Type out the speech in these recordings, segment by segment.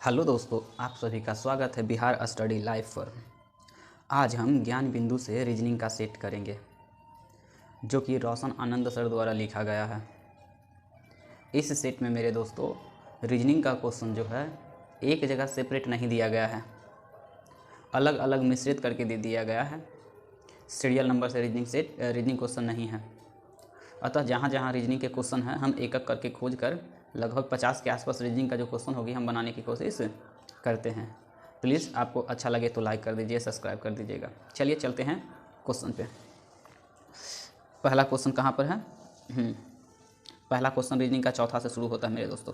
Hello दोस्तों, आप सभी का स्वागत है बिहार स्टडी लाइफ पर। आज हम ज्ञान बिंदु से रीजनिंग का सेट करेंगे जो कि रोशन आनंद सर द्वारा लिखा गया है। इस सेट में मेरे दोस्तों रीजनिंग का क्वेश्चन जो है एक जगह सेपरेट नहीं दिया गया है, अलग अलग मिश्रित करके दे दिया गया है। सीरियल नंबर से रीजनिंग क्वेश्चन नहीं है। अतः जहाँ जहाँ रीजनिंग के क्वेश्चन हैं हम एक एक करके खोज कर लगभग 50 के आसपास रीजनिंग का जो क्वेश्चन होगी हम बनाने की कोशिश करते हैं। प्लीज़ आपको अच्छा लगे तो लाइक कर दीजिए, सब्सक्राइब कर दीजिएगा। चलिए चलते हैं क्वेश्चन पे। पहला क्वेश्चन कहाँ पर है? पहला क्वेश्चन रीजनिंग का चौथा से शुरू होता है मेरे दोस्तों।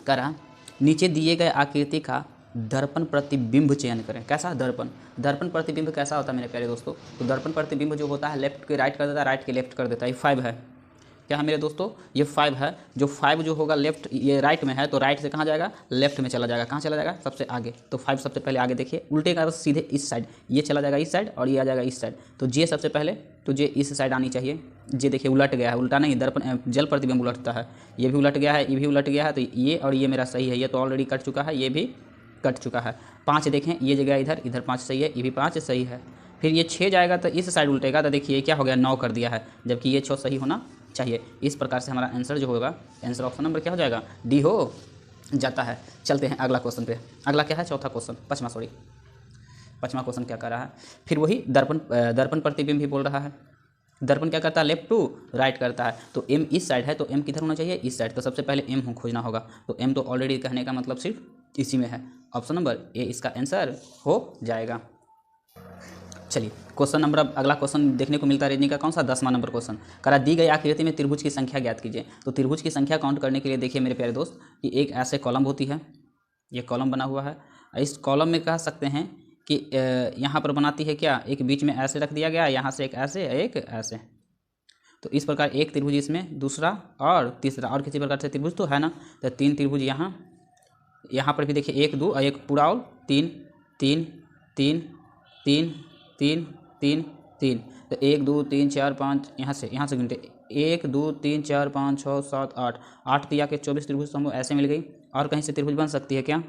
करा नीचे दिए गए आकृति का दर्पण प्रतिबिंब चयन करें। कैसा दर्पण प्रतिबिंब कैसा होता है मेरे प्यारे दोस्तों? तो दर्पण प्रतिबिंब जो होता है लेफ्ट के राइट कर देता है, राइट के लेफ्ट कर देता है। ये 5 है। क्या है मेरे दोस्तों? ये 5 है। जो 5 जो होगा लेफ्ट, ये राइट में है तो राइट से कहाँ जाएगा? लेफ्ट में चला जाएगा। कहाँ चला जाएगा? सबसे आगे। तो 5 सबसे पहले आगे देखिए, उल्टे का सीधे इस साइड, ये चला जाएगा इस साइड और ये आ जाएगा इस साइड। तो जे सबसे पहले, तो जे इस साइड आनी चाहिए। जे देखिए उलट गया है, उल्टा नहीं, दर्पण जल प्रतिबिंब उलटता है। ये भी उलट गया है, ये भी उलट गया है। तो ये और ये मेरा सही है, ये तो ऑलरेडी कट चुका है, ये भी कट चुका है। 5 देखें, ये जगह इधर, इधर 5 सही है, ये भी 5 सही है। फिर ये 6 जाएगा तो इस साइड उल्टेगा, तो देखिए क्या हो गया? 9 कर दिया है, जबकि ये 6 सही होना चाहिए। इस प्रकार से हमारा आंसर जो होगा, आंसर ऑप्शन नंबर क्या हो जाएगा? डी हो जाता है। चलते हैं अगला क्वेश्चन पे। अगला क्या है? चौथा क्वेश्चन, पाँचवा क्वेश्चन क्या कर रहा है? फिर वही दर्पण प्रतिबिंब भी बोल रहा है। दर्पण क्या करता है? लेफ्ट टू राइट करता है। तो एम इस साइड है तो एम किधर होना चाहिए? इस साइड। तो सबसे पहले एम खोजना होगा। तो एम तो ऑलरेडी कहने का मतलब सिर्फ इसी में है। ऑप्शन नंबर ए इसका आंसर हो जाएगा। चलिए क्वेश्चन नंबर, अब अगला क्वेश्चन देखने को मिलता है रीजनिंग का कौन सा? 10वां नंबर क्वेश्चन। करा दी गई आकृति में त्रिभुज की संख्या ज्ञात कीजिए। तो त्रिभुज की संख्या काउंट करने के लिए देखिए मेरे प्यारे दोस्त कि एक ऐसे कॉलम होती है, ये कॉलम बना हुआ है। इस कॉलम में कह सकते हैं कि यहाँ पर बनाती है क्या? एक बीच में ऐसे रख दिया गया, यहाँ से एक ऐसे, एक ऐसे। तो इस प्रकार एक त्रिभुज इसमें, दूसरा और तीसरा, और किसी प्रकार से त्रिभुज तो है ना। तो 3 त्रिभुज यहाँ पर भी देखिए, 1 2 और एक पूरा और 3 3 3 3 3 3 3। तो 1 2 3 4 5, यहाँ से गिनते 1 2 3 4 5 6 7 8, 8 दिया के 24 त्रिभुज समूह ऐसे मिल गई। और कहीं से त्रिभुज बन सकती है क्या?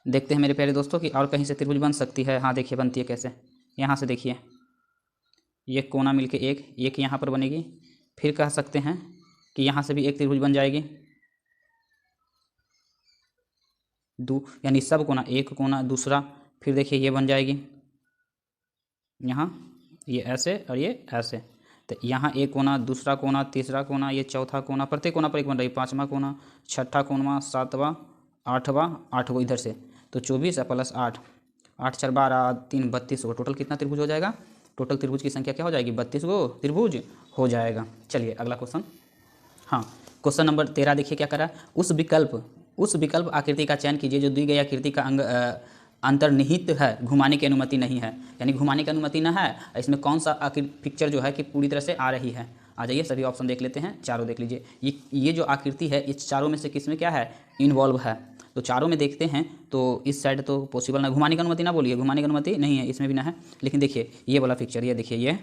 देखते हैं मेरे प्यारे दोस्तों कि और कहीं से त्रिभुज बन सकती है। हाँ देखिए बनती है कैसे। यहाँ से देखिए, ये कोना मिलके एक यहाँ पर बनेगी। फिर कह सकते हैं कि यहाँ से भी एक त्रिभुज बन जाएगी, यानी सब कोना, एक कोना, दूसरा। फिर देखिए ये बन जाएगी, यहाँ ये ऐसे और ये ऐसे। तो यहाँ एक कोना, दूसरा कोना, तीसरा कोना, ये चौथा कोना, प्रत्येक कोना पर एक बन रही। 5वां कोना, 6ठा कोना, 7वां, 8वां, 8 वो इधर से। तो 24 प्लस 8, 8 4 12, 3 32 को टोटल कितना त्रिभुज हो जाएगा? टोटल त्रिभुज की संख्या क्या हो जाएगी? 32 को त्रिभुज हो जाएगा। चलिए अगला क्वेश्चन। हाँ, क्वेश्चन नंबर 13 देखिए क्या करा। उस विकल्प आकृति का चयन कीजिए जो दी गई आकृति का अंतर्निहित है, घुमाने की अनुमति नहीं है। यानी घुमाने की अनुमति ना है, इसमें कौन सा पिक्चर जो है कि पूरी तरह से आ रही है। आ जाइए सभी ऑप्शन देख लेते हैं, चारों देख लीजिए। ये जो आकृति है इस चारों में से किस में क्या है? इन्वॉल्व है। तो चारों में देखते हैं तो इस साइड तो पॉसिबल ना, घुमाने की अनुमति ना बोलिए, घुमाने की अनुमति नहीं है, इसमें भी ना है। लेकिन देखिए ये वाला पिक्चर, ये देखिए, ये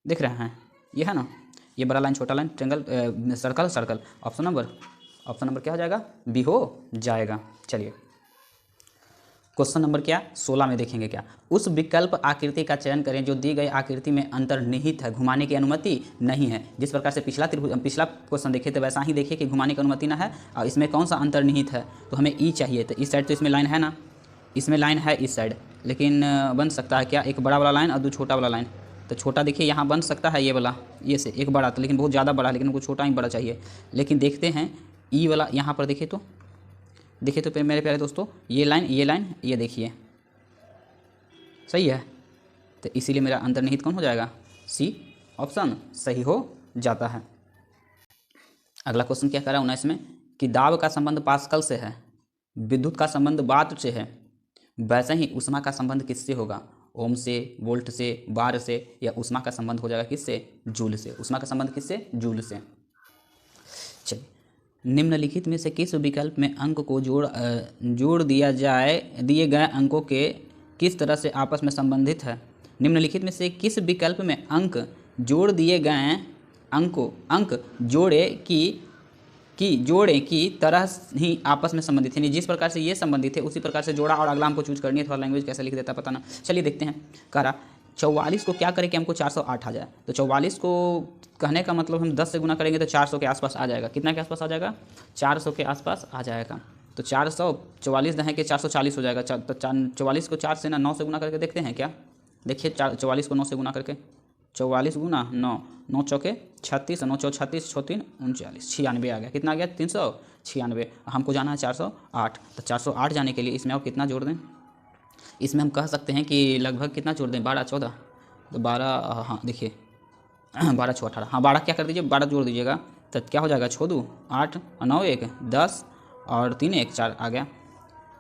दिख रहा है, ये है ना, ये बड़ा लाइन, छोटा line, triangle, circle. Option number क्या हो जाएगा? बी हो जाएगा। चलिए क्वेश्चन नंबर क्या? 16 में देखेंगे क्या। उस विकल्प आकृति का चयन करें जो दी गई आकृति में अंतर्निहित है, घुमाने की अनुमति नहीं है। जिस प्रकार से पिछला क्वेश्चन देखे थे वैसा ही देखिए कि घुमाने की अनुमति ना है और इसमें कौन सा अंतर्निहित है। तो हमें ई चाहिए। तो इस साइड तो इसमें लाइन है ना, इसमें लाइन है इस साइड, लेकिन बन सकता है क्या? एक बड़ा वाला लाइन और 2 छोटा वाला लाइन। तो छोटा देखिए यहाँ बन सकता है, ये वाला, ये से एक बड़ा, तो लेकिन बहुत ज़्यादा बड़ा, लेकिन उनको छोटा ही बड़ा चाहिए। लेकिन देखते हैं ई वाला यहाँ पर देखिए तो मेरे प्यारे दोस्तों ये लाइन ये देखिए सही है। तो इसीलिए मेरा अंतर्निहित कौन हो जाएगा? सी ऑप्शन सही हो जाता है। अगला क्वेश्चन क्या कर रहा है 19 में कि दाब का संबंध पास्कल से है, विद्युत का संबंध वाट से है, वैसे ही उष्मा का संबंध किससे होगा? ओम से, वोल्ट से, बार से, या उष्मा का संबंध हो जाएगा किससे? जूल से। उष्मा का संबंध किससे? जूल से। चलिए निम्नलिखित में से किस विकल्प में अंक को जोड़ दिया जाए, दिए गए अंकों के किस तरह से आपस में संबंधित है? निम्नलिखित में से किस विकल्प में अंक जोड़ दिए गए अंक जोड़े की कि जोड़े की तरह ही आपस में संबंधित है, यानी जिस प्रकार से ये संबंधित है उसी प्रकार से जोड़ा, और अगला हमको चूज करनी है, थोड़ा लैंग्वेज कैसे लिख देता पता ना। चलिए देखते हैं। कह रहा 44 को क्या करें कि हमको 408 आ जाए, तो 44 को कहने का मतलब हम 10 से गुना करेंगे तो 400 के आसपास आ जाएगा। कितना के आसपास आ जाएगा? 400 के आसपास आ जाएगा। तो 444 दहें के 440 हो जाएगा। तो 44 को 4 से ना 9 से गुना करके देखते हैं क्या? देखिए 44 को 9 से गुना करके, 44 गुना 9, 9 चौके 36, 9 चौ 36, 6 3 39, 96 आ गया। कितना आ गया? 396। हमको जाना है 408। तो 408 जाने के लिए इसमें और कितना जोड़ दें? इसमें हम कह सकते हैं कि लगभग कितना जोड़ दें? 12 14, तो 12, हाँ देखिए 12 6 18, हाँ 12 क्या कर दीजिए, 12 जोड़ दीजिएगा तो क्या हो जाएगा? 6 2 8 9 1 10 और 3 1 4 आ गया।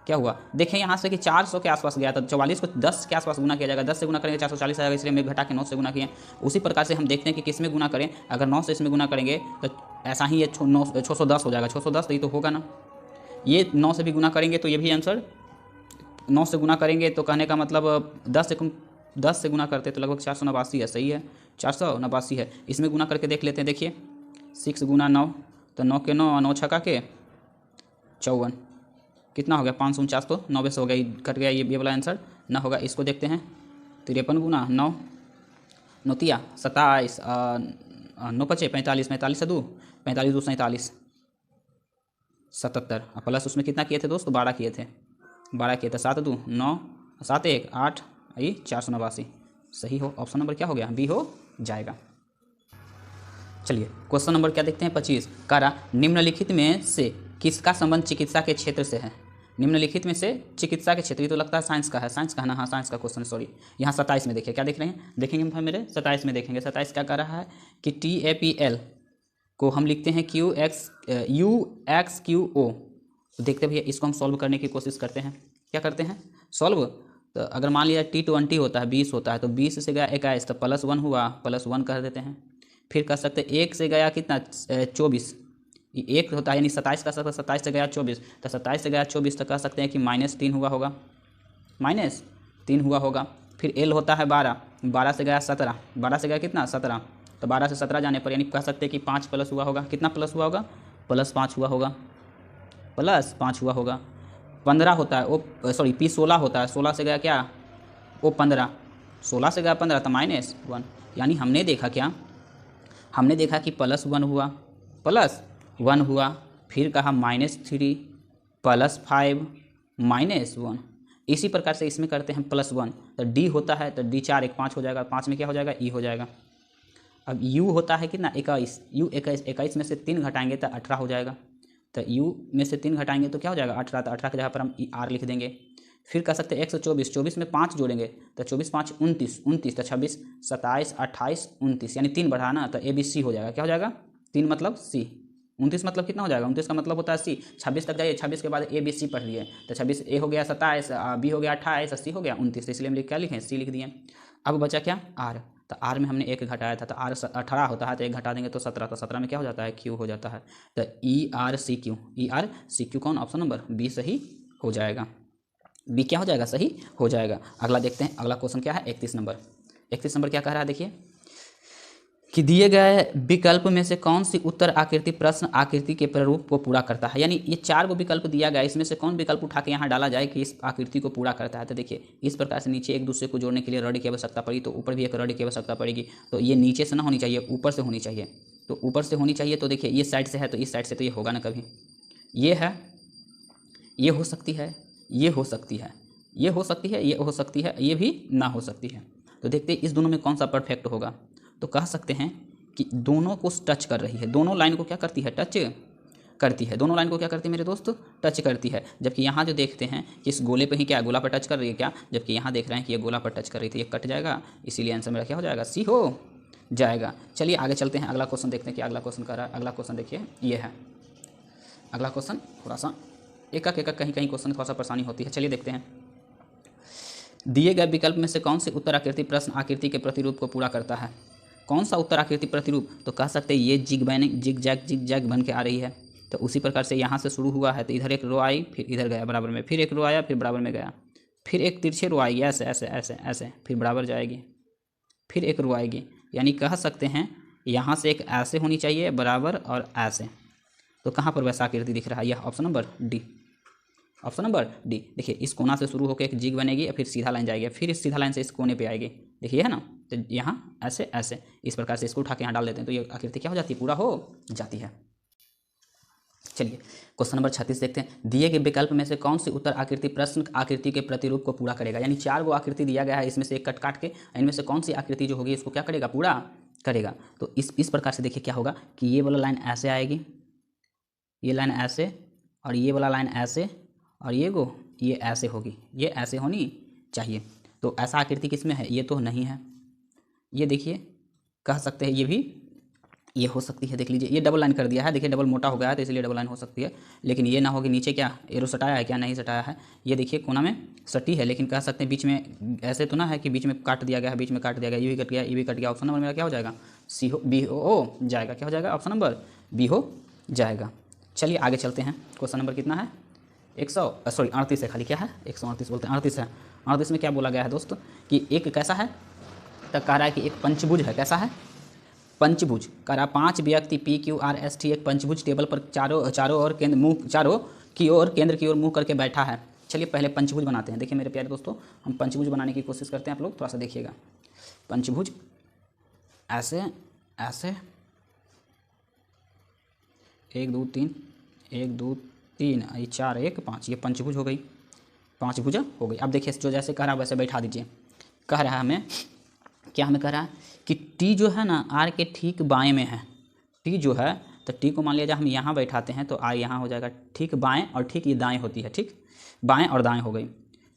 क्या हुआ? देखें यहाँ से कि 400 के आसपास गया, तो 44 को 10 के आसपास गुना किया जाएगा। 10 से गुना करेंगे 440 आ जाएगा, इसलिए हमने घटा के 9 से गुना किए। उसी प्रकार से हम देखते हैं कि किस में गुना करें। अगर 9 से इसमें गुना करेंगे तो ऐसा ही ये 610 हो जाएगा। 610 तो ये तो होगा ना, ये 9 से भी गुना करेंगे तो ये भी आंसर 9 से गुना करेंगे, तो कहने का मतलब 10 से गुना करते तो लगभग 489 है। सही है, 489 है। इसमें गुना करके देख लेते हैं। देखिए 6 गुना 9, तो 9 के 9, 9 छक्का के 54, कितना हो गया? 549, तो 90 से हो गया, कट गया, ये वाला आंसर ना होगा। इसको देखते हैं। 53 गुना 9, 9 तिया 27, 9 पचे 45, 45 से 2, 45 2 47, 77, और प्लस उसमें कितना किए थे दोस्त? 12 किए थे, 12 किए थे। 7 2 9, 7 1 8, ये 489। सही हो, ऑप्शन नंबर क्या हो गया? बी हो जाएगा। चलिए क्वेश्चन नंबर क्या देखते हैं? 25। करा निम्नलिखित में से किसका संबंध चिकित्सा के क्षेत्र से है? निम्नलिखित में से चिकित्सा के क्षेत्र, ये तो लगता है साइंस का है। साइंस का है ना? हाँ साइंस का क्वेश्चन, सॉरी। यहाँ 27 में देखिए, क्या देख रहे हैं? देखेंगे भाई मेरे 27 में देखेंगे। 27 क्या कर रहा है कि TAPL को हम लिखते हैं UXQO। तो देखते भैया इसको हम सॉल्व करने की कोशिश करते हैं। क्या करते हैं? सॉल्व। तो अगर मान लिया T20 होता है, 20 होता है, तो 20 से गया 21, तो +1 हुआ, +1 कर देते हैं। फिर कर सकते 1 से गया कितना? 24, 1 होता है यानी 27 कर सकते, 27 से गया 24, तो 27 से गया 24, तो कह सकते हैं कि -3 हुआ होगा, -3 हुआ होगा। फिर L होता है 12, 12 से गया 17, 12 से गया कितना? 17, तो 12 से 17 जाने पर यानी कह सकते हैं कि 5 प्लस हुआ होगा। कितना प्लस हुआ होगा? +5 हुआ होगा, +5 हुआ होगा। 15 होता है वो, सॉरी P16 होता है, 16 से गया क्या? वो 15, 16 से गया 15, तो -1। यानी हमने देखा क्या? हमने देखा कि +1 हुआ, +1 हुआ, फिर कहा -3, +5, -1। इसी प्रकार से इसमें करते हैं +1, तो D होता है, तो D 4 1 5 हो जाएगा। 5 में क्या हो जाएगा? E हो जाएगा। अब U होता है कितना? 21, U 21 में से 3 घटाएंगे तो 18 हो जाएगा। तो U में से 3 घटाएंगे तो क्या हो जाएगा? 18, तो 18 की जगह पर हम R लिख देंगे। फिर कह सकते हैं 124, 24 में 5 जोड़ेंगे तो 24 5 29, 29 तो 26 27 28 29, यानी 3 बढ़ाना, तो ABC हो जाएगा। क्या हो जाएगा? 3 मतलब C, 29 मतलब कितना हो जाएगा? 29 का मतलब होता है C। 26 तक जाइए, 26 के बाद ABC पढ़ लिए, तो 26 A हो गया 27, B हो गया 28, C हो गया 29, इसलिए हम क्या लिखें? C लिख दिए। अब बचा क्या? R। तो R में हमने 1 घटाया था, तो R 18 होता है, तो 1 घटा देंगे तो 17, तो 17 में क्या हो जाता है? Q हो जाता है। तो ERCQ कौन? ऑप्शन नंबर B सही हो जाएगा। बी क्या हो जाएगा? सही हो जाएगा। अगला देखते हैं, अगला क्वेश्चन क्या है? 31 नंबर। 31 नंबर क्या कह रहा है? देखिए कि दिए गए विकल्प में से कौन सी उत्तर आकृति प्रश्न आकृति के प्रारूप को पूरा करता है? यानी ये 4 गो विकल्प दिया गया, इसमें से कौन विकल्प उठा के यहाँ डाला जाए कि इस आकृति को पूरा करता है? तो देखिए इस प्रकार से नीचे एक दूसरे को जोड़ने के लिए रड की आवश्यकता पड़ी, तो ऊपर भी एक रड की आवश्यकता पड़ेगी। तो ये नीचे से ना होनी चाहिए, ऊपर से होनी चाहिए। तो ऊपर से होनी चाहिए, तो देखिए ये साइड से है, तो इस साइड से तो ये होगा ना कभी। ये है, ये हो सकती है, ये हो सकती है, ये हो सकती है, ये हो सकती है, ये भी ना हो सकती है। तो देखते हैं इस दोनों में कौन सा परफेक्ट होगा। तो कह सकते हैं कि दोनों को टच कर रही है, दोनों लाइन को क्या करती है? टच करती है। दोनों लाइन को क्या करती है मेरे दोस्त? टच करती है। जबकि यहाँ जो देखते हैं कि इस गोले पे ही क्या गोला पर टच कर रही है क्या, जबकि यहाँ देख रहे हैं कि ये गोला पर टच कर रही थी, ये कट जाएगा, इसीलिए आंसर मेरा क्या हो जाएगा? सी हो जाएगा। चलिए आगे चलते हैं, अगला क्वेश्चन देखते हैं कि अगला क्वेश्चन कर रहा है। अगला क्वेश्चन देखिए ये है। अगला क्वेश्चन थोड़ा सा एक कहीं कहीं क्वेश्चन थोड़ा सा परेशानी होती है। चलिए देखते हैं। दिए गए विकल्प में से कौन सी उत्तर आकृति प्रश्न आकृति के प्रतिरूप को पूरा करता है? कौन सा उत्तर आकृति प्रतिरूप? तो कह सकते हैं ये जिग जैग बन के आ रही है। तो उसी प्रकार से यहाँ से शुरू हुआ है, तो इधर एक रो आई, फिर इधर गया बराबर में, फिर एक रो आया, फिर बराबर में गया, फिर एक तिरछे रो आएगी, ऐसे ऐसे ऐसे ऐसे, फिर बराबर जाएगी, फिर एक रो आएगी। यानी कह सकते हैं यहाँ से एक ऐसे होनी चाहिए बराबर और ऐसे। तो कहाँ पर वैसा आकृति दिख रहा है? यह option number D. Option number D. देखिए इस कोना से शुरू होकर एक जिग बनेगी और फिर सीधा लाइन जाएगी, फिर इस सीधा लाइन से इस कोने पे आएगी। देखिए है ना, तो यहाँ ऐसे ऐसे इस प्रकार से इसको उठा के यहाँ डाल देते हैं तो ये आकृति क्या हो जाती है? पूरा हो जाती है। चलिए क्वेश्चन नंबर 36 देखते हैं। दिए गए विकल्प में से कौन सी उत्तर आकृति प्रश्न आकृति के प्रतिरूप को पूरा करेगा? यानी 4 गो आकृति दिया गया है, इसमें से एक कट काट के इनमें से कौन सी आकृति जो होगी इसको क्या करेगा? पूरा करेगा। तो इस प्रकार से देखिए क्या होगा कि ये वाला लाइन ऐसे आएगी, ये लाइन ऐसे, और ये वाला लाइन ऐसे, और ये ऐसे होगी, ये ऐसे होनी चाहिए। तो ऐसा आकृति किसमें है? ये तो नहीं है। ये देखिए कह सकते हैं ये भी ये हो सकती है। देख लीजिए ये डबल लाइन कर दिया है, देखिए डबल मोटा हो गया है तो इसलिए डबल लाइन हो सकती है, लेकिन ये ना होगी। नीचे क्या एरो सटाया है? क्या नहीं सटाया है? ये देखिए कोना में सटी है, लेकिन कह सकते हैं बीच में ऐसे तो ना है कि बीच में काट दिया गया है, बीच में काट दिया गया, ये भी कट गया, ये भी कट गया। ऑप्शन नंबर मेरा क्या हो जाएगा? सी हो, बी हो जाएगा। क्या हो जाएगा? ऑप्शन नंबर बी हो जाएगा। चलिए आगे चलते हैं। क्वेश्चन नंबर कितना है? 38 है, खाली क्या है? 138 बोलते हैं, 38 है। 38 में क्या बोला गया है दोस्तों कि एक कैसा है? तब कह रहा है कि एक पंचभुज है। कैसा है? पंचभुज। कह रहा 5 व्यक्ति P Q R S T एक पंचभुज टेबल पर चारों ओर केंद्र मुंह चारों की ओर केंद्र की ओर मुंह करके बैठा है। चलिए पहले पंचभुज बनाते हैं। देखिए मेरे प्यारे दोस्तों, हम पंचभुज बनाने की कोशिश करते हैं, आप लोग थोड़ा सा देखिएगा। पंचभुज ऐसे ऐसे 1 2 3 1 2 3 ये 4 1 5, ये पंचभुज हो गई, 5 भुजा हो गई। अब देखिए जो जैसे कह रहा है वैसे बैठा दीजिए। कह रहा है हमें क्या? हमें कह रहा है कि टी जो है ना आर के ठीक बाएं में है। टी जो है तो टी को मान लिया जाए हम यहाँ बैठाते हैं तो आर यहाँ हो जाएगा ठीक बाएं, और ठीक ये दाएं होती है, ठीक बाएं और दाएं हो गई।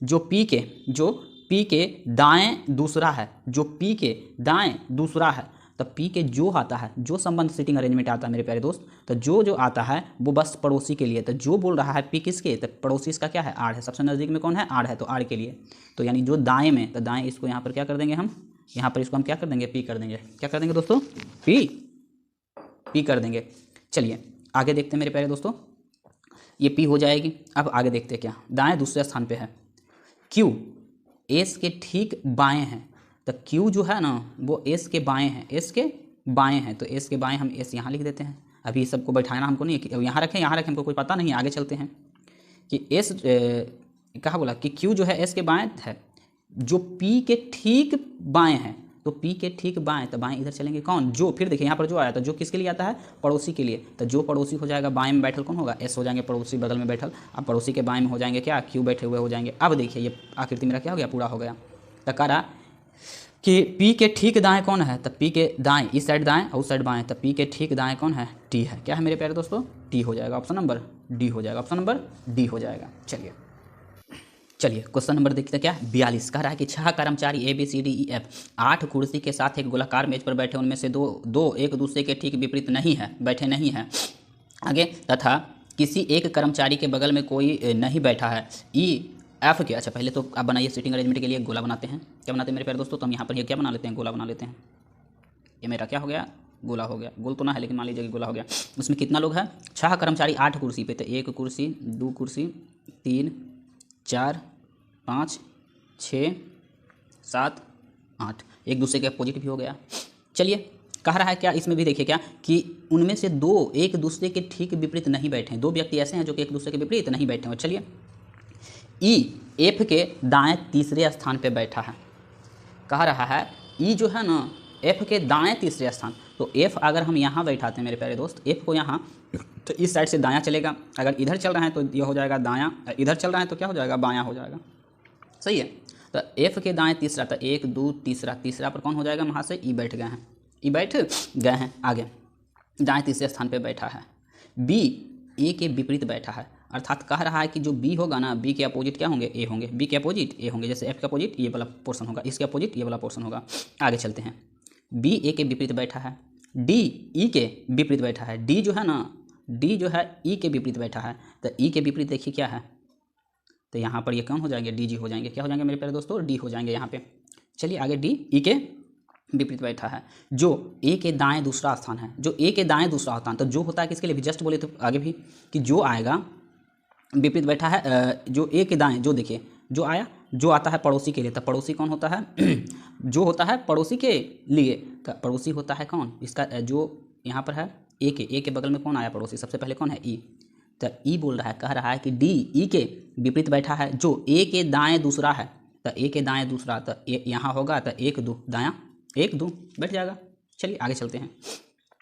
जो पी के दाएं दूसरा है, जो पी के दाएं दूसरा है, तो पी के जो आता है, जो संबंध सीटिंग अरेंजमेंट आता है मेरे प्यारे दोस्त, तो जो आता है वो बस पड़ोसी के लिए। तो जो बोल रहा है पी किसके? तो पड़ोसी इसका क्या है? आर है। सबसे नज़दीक में कौन है? आर है, तो आर के लिए। तो यानी जो दाएं में, तो दाएं इसको यहाँ पर क्या कर देंगे हम? यहाँ पर इसको हम क्या कर देंगे? पी कर देंगे। क्या कर देंगे दोस्तों? पी कर देंगे। चलिए आगे देखते हैं मेरे प्यारे दोस्तों, ये पी हो जाएगी। अब आगे देखते हैं क्या दाएं दूसरे स्थान पे है। क्यू एस के ठीक बाएं है, तो क्यू जो है ना वो एस के बाएं है, एस के बाएं है, तो एस के बाएं हम एस यहाँ लिख देते हैं। अभी सबको बैठाना हमको नहीं है, यहाँ रखें हमको कोई पता नहीं। आगे चलते हैं कि एस कहा बोला कि क्यू जो है एस के बाएं है, जो पी के ठीक बाएं है, तो पी के ठीक बाएं, तो बाएं इधर चलेंगे कौन? जो। फिर देखिए यहाँ पर जो आया, तो जो किसके लिए आता है? पड़ोसी के लिए। तो जो पड़ोसी हो जाएगा बाएं में बैठल कौन होगा? एस हो जाएंगे, पड़ोसी बगल में बैठल। अब पड़ोसी के बाएं में हो जाएंगे क्या? क्यू बैठे हुए हो जाएंगे। अब देखिए ये आकृति मेरा क्या हो गया? पूरा हो गया। तो कह रहा कि पी के ठीक दाएं कौन है? तो पी के दाएं, इस साइड दाएं और उस साइड बाएं, तो पी के ठीक दाएं कौन है? टी है। क्या है मेरे प्यारे दोस्तों? टी हो जाएगा। ऑप्शन नंबर डी हो जाएगा। ऑप्शन नंबर डी हो जाएगा। चलिए क्वेश्चन नंबर देखते हैं क्या? 42 कह रहा है कि 6 कर्मचारी A B C D E F 8 कुर्सी के साथ एक गोलाकार मेज पर बैठे, उनमें से दो एक दूसरे के ठीक विपरीत नहीं है, बैठे नहीं हैं। आगे तथा किसी एक कर्मचारी के बगल में कोई नहीं बैठा है। ई एफ के, अच्छा पहले तो आप बनाइए सीटिंग अरेंजमेंट के लिए एक गोला बनाते हैं। क्या बनाते हैं मेरे प्यारे दोस्तों? तो हम यहाँ पर ये क्या बना लेते हैं? गोला बना लेते हैं। ये मेरा क्या हो गया? गोला हो गया। गोल तो ना है लेकिन मान लीजिए कि गोला हो गया। उसमें कितना लोग हैं? 6 कर्मचारी 8 कुर्सी पे, तो 1 कुर्सी 2 कुर्सी 3 4 5 6 7 8, एक दूसरे के अपोजिट भी हो गया। चलिए कह रहा है क्या इसमें भी देखिए क्या कि उनमें से 2 एक दूसरे के ठीक विपरीत नहीं बैठे हैं। 2 व्यक्ति ऐसे हैं जो कि एक दूसरे के विपरीत नहीं बैठे हैं। चलिए ई एफ के दाएं तीसरे स्थान पे बैठा है। कह रहा है ई जो है ना एफ के दाएं तीसरे स्थान, तो एफ अगर हम यहाँ बैठाते हैं मेरे प्यारे दोस्त, एफ को यहाँ, तो इस साइड से दायां चलेगा। अगर इधर चल रहा है तो ये हो जाएगा दायां, इधर चल रहा है तो क्या हो जाएगा? बायां हो जाएगा। सही है। तो एफ के दाएं तीसरा, तो 1 2 तीसरा पर कौन हो जाएगा? वहाँ से ई बैठ गए हैं, ई बैठ गए हैं। आगे दाएं तीसरे स्थान पे बैठा है। बी ए के विपरीत बैठा है, अर्थात कह रहा है कि जो बी होगा ना, बी के अपोजिट क्या होंगे? ए होंगे। बी के अपोजिट ए होंगे, जैसे एफ के अपोजिट ये वाला पोर्शन होगा, इसके अपोजिट ये वाला पोर्शन होगा। आगे चलते हैं। बी ए के विपरीत बैठा है, डी ई के विपरीत बैठा है। डी जो है ना, डी जो है ई के विपरीत बैठा है, तो ई के विपरीत देखिए क्या है? तो यहाँ पर ये कौन हो जाएंगे? डी जी हो जाएंगे। क्या हो जाएंगे मेरे प्यारे दोस्तों? डी हो जाएंगे यहाँ पे। चलिए आगे डी ई के विपरीत बैठा है, जो ए के दाएं दूसरा स्थान है। जो ए के दाएं दूसरा स्थान, तो जो होता है किसके लिए भी? जस्ट बोले तो आगे भी कि जो आएगा विपरीत बैठा है, जो ए के दाएं, जो देखिए जो आया, जो आता है पड़ोसी के लिए, तो पड़ोसी कौन होता है? जो होता है पड़ोसी के लिए, तो पड़ोसी होता है कौन? इसका जो यहाँ पर है ए के बगल में कौन आया पड़ोसी, सबसे पहले कौन है ई। तो ई बोल रहा है, कह रहा है कि डी ई के विपरीत बैठा है, जो ए के दाएं दूसरा है। तो ए के दाएं दूसरा, तो ए यहाँ होगा, तो 1 2 दायां 1 2 बैठ जाएगा। चलिए आगे चलते हैं।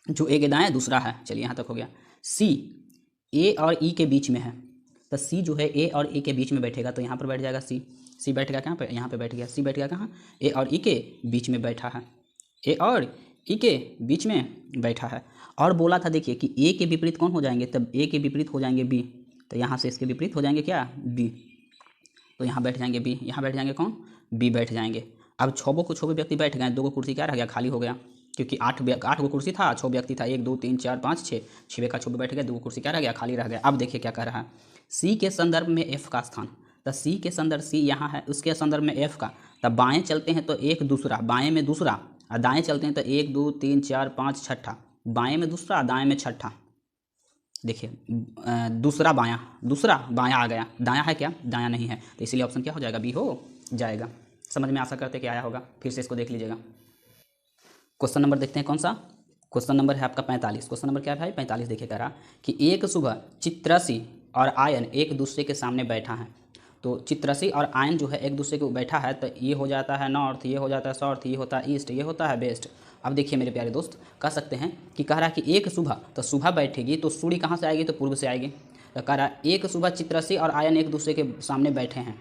जो ए के दाएं दूसरा है, चलिए यहाँ तक हो गया। सी ए और ई के बीच में है, तो सी जो है ए और ई के बीच में बैठेगा, तो यहाँ पर बैठ जाएगा सी। सी बैठ गया कहाँ पे, यहाँ पे बैठ गया। सी बैठ गया कहाँ, ए और ई के बीच में बैठा है। ए और ई के बीच में बैठा है। और बोला था देखिए कि ए के विपरीत कौन हो जाएंगे, तब ए के विपरीत हो जाएंगे बी। तो यहाँ से इसके विपरीत हो जाएंगे क्या, बी। तो यहाँ बैठ जाएंगे बी, यहाँ बैठ जाएंगे कौन, बी बैठ जाएंगे। अब 6 व्यक्ति बैठ गए, 2 कुर्सी क्या रह गया, खाली हो गया, क्योंकि 8 कुर्सी था, 6 व्यक्ति था, 1 2 3 4 5 6, 6 का 6 बैठ गए, 2 कुर्सी क्या रह गया, खाली रह गया। अब देखिए क्या कह रहा है, सी के संदर्भ में एफ का स्थान। तो सी के संदर्भ, सी यहाँ है, उसके संदर्भ में एफ का। तब बाएं चलते हैं तो एक दूसरा, बाएं में दूसरा, और दाएं चलते हैं तो 1 2 3 4 5 छठा, बाएं में दूसरा, दाएं में छठा। देखिए दूसरा बायां आ गया, दायां है क्या, दायां नहीं है, तो इसीलिए ऑप्शन क्या हो जाएगा, बी हो जाएगा। समझ में आशा करते कि आया होगा, फिर से इसको देख लीजिएगा। क्वेश्चन नंबर देखते हैं कौन सा, क्वेश्चन नंबर है आपका 45। क्वेश्चन नंबर क्या है भाई, 45। देखिए कह रहा कि एक सुबह चित्रसी और आयन एक दूसरे के सामने बैठा है। तो चित्रसी और आयन जो है एक दूसरे के बैठा है, तो ये हो जाता है नॉर्थ, ये हो जाता है साउथ, ये होता है ईस्ट, ये होता है वेस्ट। अब देखिए मेरे प्यारे दोस्त, कह सकते हैं कि कह रहा है कि एक सुबह, तो सुबह बैठेगी तो सूर्य कहाँ से आएगी, तो पूर्व से आएगी। तो कह रहा है एक सुबह चित्रसी और आयन एक दूसरे के सामने बैठे हैं।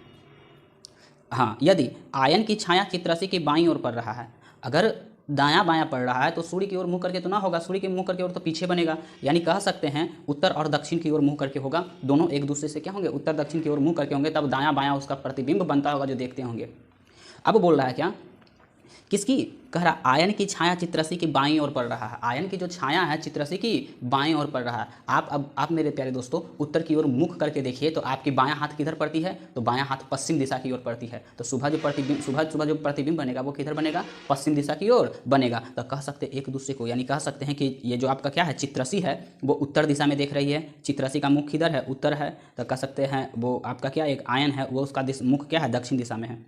हाँ, यदि आयन की छाया चित्रसी की बाईं ओर पड़ रहा है, अगर दायां बायां पड़ रहा है तो सूर्य की ओर मुंह करके तो ना होगा, सूर्य के मुंह करके और तो पीछे बनेगा, यानी कह सकते हैं उत्तर और दक्षिण की ओर मुंह करके होगा। दोनों एक दूसरे से क्या होंगे, उत्तर दक्षिण की ओर मुंह करके होंगे, तब दायां बायां उसका प्रतिबिंब बनता होगा जो देखते होंगे। अब बोल रहा है क्या, किसकी, कह रहा आयन की छाया चित्रसी की बाईं ओर पड़ रहा है। आयन की जो छाया है चित्रसी की बाईं ओर पड़ रहा है। आप मेरे प्यारे दोस्तों उत्तर की ओर मुख करके देखिए, तो आपकी बायां हाथ किधर पड़ती है, तो बायां हाथ पश्चिम दिशा की ओर पड़ती है। तो सुबह जो प्रतिबिंब बनेगा वो किधर बनेगा, पश्चिम दिशा की ओर बनेगा। तो कह सकते हैं एक दूसरे को, यानी कह सकते हैं कि ये जो आपका क्या है चित्रसी है वो उत्तर दिशा में देख रही है, चित्रसी का मुख किधर है, उत्तर है। तो कह सकते हैं वो आपका क्या एक आयन है, वो उसका मुख क्या है, दक्षिण दिशा में है,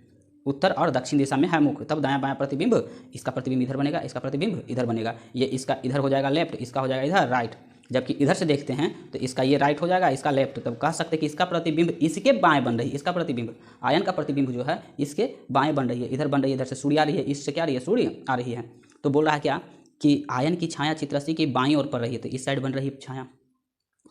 उत्तर और दक्षिण दिशा में है मुख। तब दायां बायां प्रतिबिंब, इसका प्रतिबिंब इधर बनेगा, इसका प्रतिबिंब इधर बनेगा, ये इसका इधर हो जाएगा लेफ्ट, इसका हो जाएगा इधर राइट। जबकि इधर से देखते हैं तो इसका ये राइट हो जाएगा, इसका लेफ्ट। तब कह सकते हैं कि इसका प्रतिबिंब इसके बाएं बन रही है, इसका प्रतिबिंब आयन का प्रतिबिंब जो है इसके बाएं बन रही है, इधर बन रही है, इधर से सूर्य आ रही है, इससे क्या आ रही है, सूर्य आ रही है। तो बोल रहा है क्या कि आयन की छाया चित्रसी की बाईं ओर पड़ रही है, तो इस साइड बन रही है छाया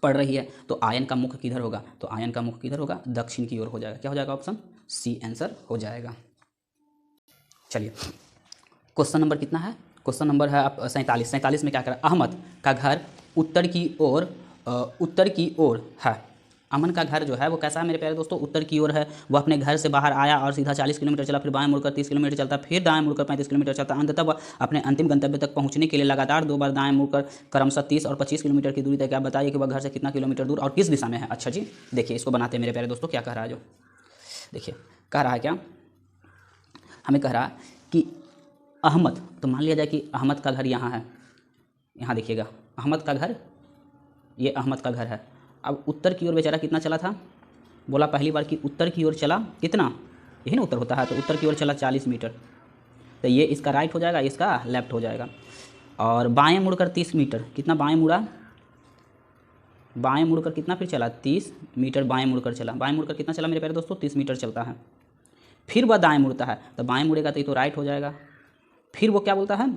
पड़ रही है, तो आयन का मुख किधर होगा, तो आयन का मुख किधर होगा, दक्षिण की ओर हो जाएगा। क्या हो जाएगा, ऑप्शन सी आंसर हो जाएगा। चलिए क्वेश्चन नंबर कितना है, क्वेश्चन नंबर है आप 47 में क्या करा, अहमद का घर उत्तर की ओर है। अमन का घर जो है वो कैसा है मेरे प्यारे दोस्तों, उत्तर की ओर है। वो अपने घर से बाहर आया और सीधा 40 किलोमीटर चला, फिर बाएं मुड़कर 30 किलोमीटर चलता, फिर दाएं मुड़कर 35 किलोमीटर चलता। अंततः वह अपने अंतिम गंतव्य तक पहुंचने के लिए लगातार 2 बार दाएं मुड़कर क्रमशः 30 और 25 किलोमीटर की दूरी तक। आप बताइए कि वह घर से कितना किलोमीटर दूर और किस दिशा में है। अच्छा जी, देखिए इसको बनाते हैं मेरे प्यारे दोस्तों, क्या कह रहा है, जो देखिए कह रहा है क्या, हमें कह रहा कि अहमद, तो मान लिया जाए कि अहमद का घर यहाँ है, यहाँ देखिएगा अहमद का घर, ये अहमद का घर है। अब उत्तर की ओर बेचारा कितना चला था, बोला पहली बार कि उत्तर की ओर चला कितना, यही ना उत्तर होता है, तो उत्तर की ओर चला 40 मीटर। तो ये इसका राइट हो जाएगा, इसका लेफ्ट हो जाएगा। और बाएं मुड़कर 30 मीटर, कितना बाएं मुड़ा, बाएं मुड़कर कितना फिर चला, 30 मीटर बाएं मुड़कर चला। बाएं मुड़कर कितना चला मेरे प्यारे दोस्तों, 30 मीटर चलता है। फिर वह दाएं मुड़ता है, तो बाएं मुड़ेगा तो ये तो राइट हो जाएगा। फिर वो क्या बोलता है,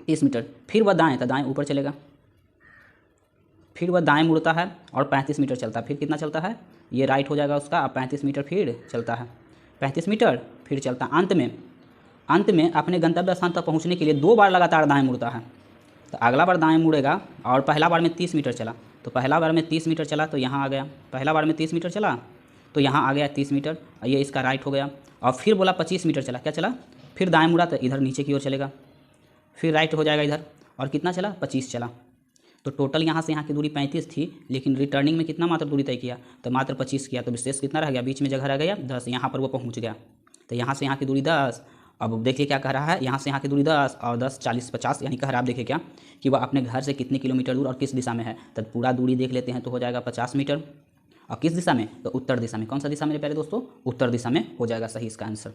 30 मीटर, फिर वह दाएं, तो दाएं ऊपर चलेगा। फिर वह दाएं मुड़ता है और 35 मीटर चलता है। फिर कितना चलता है, ये राइट हो जाएगा उसका, 35 मीटर फिर चलता है, 35 मीटर फिर चलता है। अंत में अपने गंतव्य स्थान तक पहुँचने के लिए 2 बार लगातार दाएँ मुड़ता है। तो अगला बार दाएँ मुड़ेगा, और पहला बार में 30 मीटर चला, तो पहला बार में 30 मीटर चला तो यहाँ आ गया, पहला बार में 30 मीटर चला तो यहाँ आ गया 30 मीटर, ये इसका राइट हो गया। और फिर बोला 25 मीटर चला, क्या चला, फिर दाएं मुड़ा तो इधर नीचे की ओर चलेगा, फिर राइट हो जाएगा इधर, और कितना चला, 25 चला। तो टोटल यहाँ से यहाँ की दूरी 35 थी, लेकिन रिटर्निंग में कितना मात्र दूरी तय किया, तो मात्र 25 किया। तो विशेष कितना रह गया, बीच में जगह रह गया 10, यहाँ पर वो पहुँच गया। तो यहाँ से यहाँ की दूरी 10। अब देखिए क्या कह रहा है, यहाँ से यहाँ की दूरी 10 और 10 40 50, यानी कह रहा है आप देखिए क्या कि वह अपने घर से कितने किलोमीटर दूर और किस दिशा में है। तो पूरा दूरी देख लेते हैं, तो हो जाएगा 50 मीटर। और किस दिशा में, तो उत्तर दिशा में। कौन सा दिशा मेरे प्यारे दोस्तों, उत्तर दिशा में हो जाएगा सही इसका आंसर।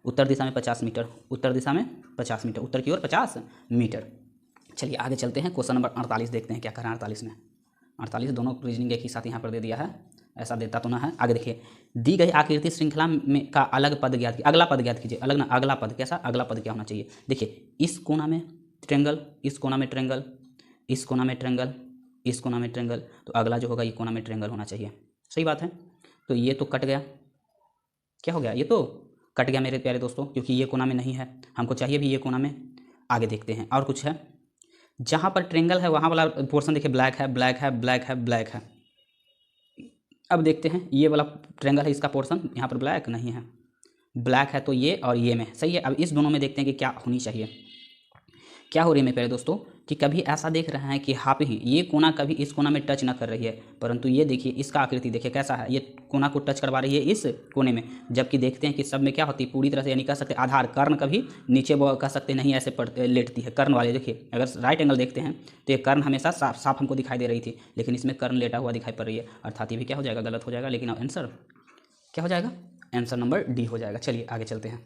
उत्तर दिशा में 50 मीटर, उत्तर दिशा में 50 मीटर, उत्तर की ओर 50 मीटर। चलिए आगे चलते हैं, क्वेश्चन नंबर 48 देखते हैं क्या कर रहा है 48 में। 48 दोनों रीजनिंग एक ही साथ यहाँ पर दे दिया है, ऐसा देता तो ना है। आगे देखिए, दी गई आकृति श्रृंखला में का अलग पद ज्ञात कीजिए, अगला पद ज्ञात कीजिए। अलग ना, अगला पद कैसा, अगला पद क्या होना चाहिए। देखिए इस कोना में ट्रेंगल, इस कोना में ट्रेंगल, इस कोना में ट्रेंगल, इस कोना में ट्रेंगल, तो अगला जो होगा ये कोना में ट्रेंगल होना चाहिए। सही बात है। तो ये तो कट गया, क्या हो गया, ये तो कट गया मेरे प्यारे दोस्तों, क्योंकि ये कोना में नहीं है, हमको चाहिए भी ये कोना में। आगे देखते हैं और कुछ है। जहाँ पर ट्रेंगल है वहाँ वाला पोर्शन देखिए ब्लैक है, ब्लैक है, ब्लैक है, ब्लैक है। अब देखते हैं ये वाला ट्रेंगल है, इसका पोर्शन यहाँ पर ब्लैक नहीं है, ब्लैक है तो ये और ये में सही है। अब इस दोनों में देखते हैं कि क्या होनी चाहिए, क्या हो रही है मेरे प्यारे दोस्तों कि कभी ऐसा देख रहे हैं कि हाफ ही ये कोना कभी इस कोना में टच ना कर रही है, परंतु ये देखिए इसका आकृति देखिए कैसा है, ये कोना को टच करवा रही है इस कोने में। जबकि देखते हैं कि सब में क्या होती है पूरी तरह से, यानी कह सकते हैं आधार कर्ण कभी नीचे वो कह सकते नहीं ऐसे लेटती है कर्ण वाले। देखिए अगर राइट एंगल देखते हैं तो ये कर्ण हमेशा साफ साफ हमको दिखाई दे रही थी, लेकिन इसमें कर्ण लेटा हुआ दिखाई पड़ रही है, अर्थात ये भी क्या हो जाएगा, गलत हो जाएगा। लेकिन आंसर क्या हो जाएगा, आंसर नंबर डी हो जाएगा। चलिए आगे चलते हैं।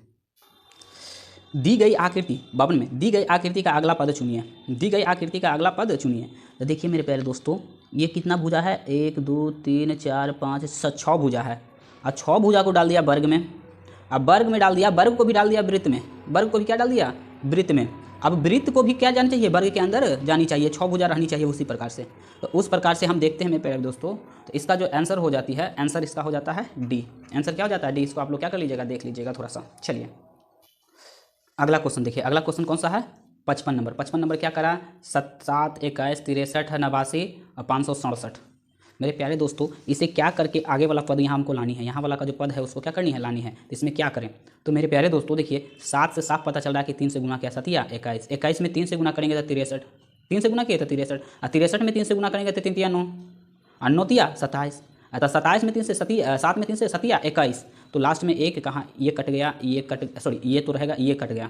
दी गई आकृति बावन में दी गई आकृति का अगला पद चुनिए, दी गई आकृति का अगला पद चुनिए। तो देखिए मेरे प्यारे दोस्तों ये कितना भुजा है, 1 2 3 4 5 6 भुजा है, और 6 भुजा को डाल दिया वर्ग में, अब वर्ग में डाल दिया, वर्ग को भी डाल दिया वृत्त में, वर्ग को भी क्या डाल दिया, वृत्त में। अब वृत्त को भी क्या जानी चाहिए, वर्ग के अंदर जानी चाहिए, 6 भुजा रहनी चाहिए उसी प्रकार से। तो उस प्रकार से हम देखते हैं मेरे प्यारे दोस्तों, तो इसका जो आंसर हो जाती है, आंसर इसका हो जाता है डी। आंसर क्या हो जाता है, डी। इसको आप लोग क्या कर लीजिएगा, देख लीजिएगा थोड़ा सा। चलिए अगला क्वेश्चन देखिए, अगला क्वेश्चन कौन सा है, 55 नंबर। 55 नंबर क्या करा, 7 21 63 89 और 567। मेरे प्यारे दोस्तों इसे क्या करके आगे वाला पद यहाँ हमको लानी है, यहाँ वाला का जो पद है उसको क्या करनी है, लानी है। तो इसमें क्या करें, तो मेरे प्यारे दोस्तों देखिए 7 से साफ पता चल रहा है कि 3 से गुना किया, 7 या 21, 21 में 3 से गुना करेंगे तो 63, 3 से गुना किए तो 63, और 63 में 3 से गुना करेंगे तो 3 या 9, और 9 या 27, अतः 27 में 3 से 7 में 3 से 7 या 21, तो लास्ट में एक कहाँ, ये कट गया, ये कट सॉरी ये तो रहेगा, ये कट गया,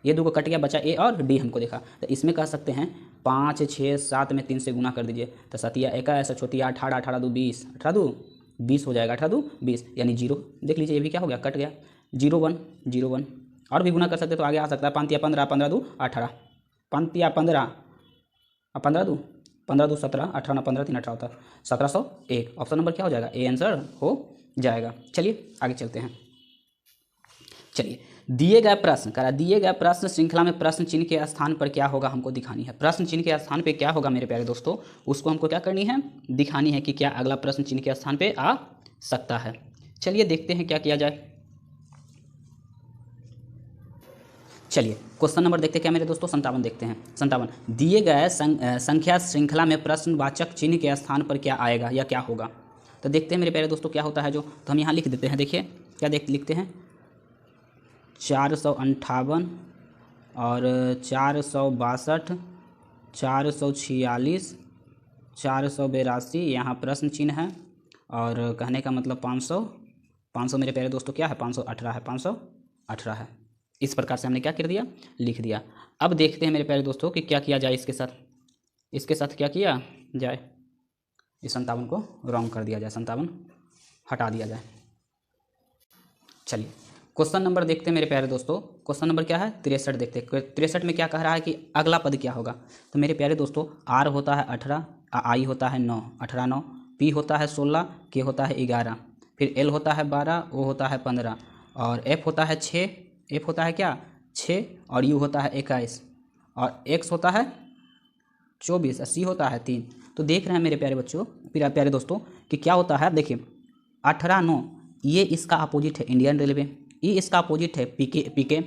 ये दो को कट गया, बचा ए और डी हमको देखा। तो इसमें कह सकते हैं 5 6 7 में 3 से गुना कर दीजिए, तो 7 या 21 छोटिया 18 18 2 20, 18 2 20 हो जाएगा, 18 2 20 यानी 0। देख लीजिए ये भी क्या हो गया, कट गया, 0 1 0 1, और भी गुना कर सकते तो आगे आ सकता है 5 या 15 15 2 18, 5 या 15 और 15 2 15 2 17, 18 15 3 18 होता है 1701। ऑप्शन नंबर क्या हो जाएगा, ए आंसर हो जाएगा। चलिए आगे चलते हैं। चलिए दिए गए प्रश्न करा, दिए गए प्रश्न श्रृंखला में प्रश्न चिन्ह के स्थान पर क्या होगा हमको दिखानी है। प्रश्न चिन्ह के स्थान पे क्या होगा मेरे प्यारे दोस्तों, उसको हमको क्या करनी है, दिखानी है कि क्या अगला प्रश्न चिन्ह के स्थान पे आ सकता है। चलिए देखते हैं क्या किया जाए। चलिए क्वेश्चन नंबर देखते हैं क्या मेरे दोस्तों, 57 देखते हैं। 57 दिए गए संख्या श्रृंखला में प्रश्नवाचक चिन्ह के स्थान पर क्या आएगा या क्या होगा। तो देखते हैं मेरे प्यारे दोस्तों क्या होता है जो, तो हम यहाँ लिख देते हैं। देखिए क्या लिखते हैं, 458 और 462 446 482 यहाँ प्रश्न चिन्ह है, और कहने का मतलब 500 मेरे प्यारे दोस्तों क्या है, 518 है, 518 है। इस प्रकार से हमने क्या कर दिया, लिख दिया। अब देखते हैं मेरे प्यारे दोस्तों कि क्या किया जाए इसके साथ, इसके साथ क्या किया जाए, इस 57 को रॉन्ग कर दिया जाए, 57 हटा दिया जाए। चलिए क्वेश्चन नंबर देखते हैं मेरे प्यारे दोस्तों, क्वेश्चन नंबर क्या है 63 देखते हैं। 63 में क्या कह रहा है कि अगला पद क्या होगा। तो मेरे प्यारे दोस्तों आर होता है 18, आई होता है 9, 18 9, पी होता है 16, के होता है 11, फिर एल होता है 12, ओ होता है 15, और एफ होता है 6, एफ होता है क्या 6, और यू होता है 21, और एक्स होता है 24, और सी होता है 3। तो देख रहे हैं मेरे प्यारे बच्चों, प्यारे दोस्तों कि क्या होता है। देखिए 18 9 ये इसका अपोजिट है इंडियन रेलवे, ई इसका अपोजिट है पीके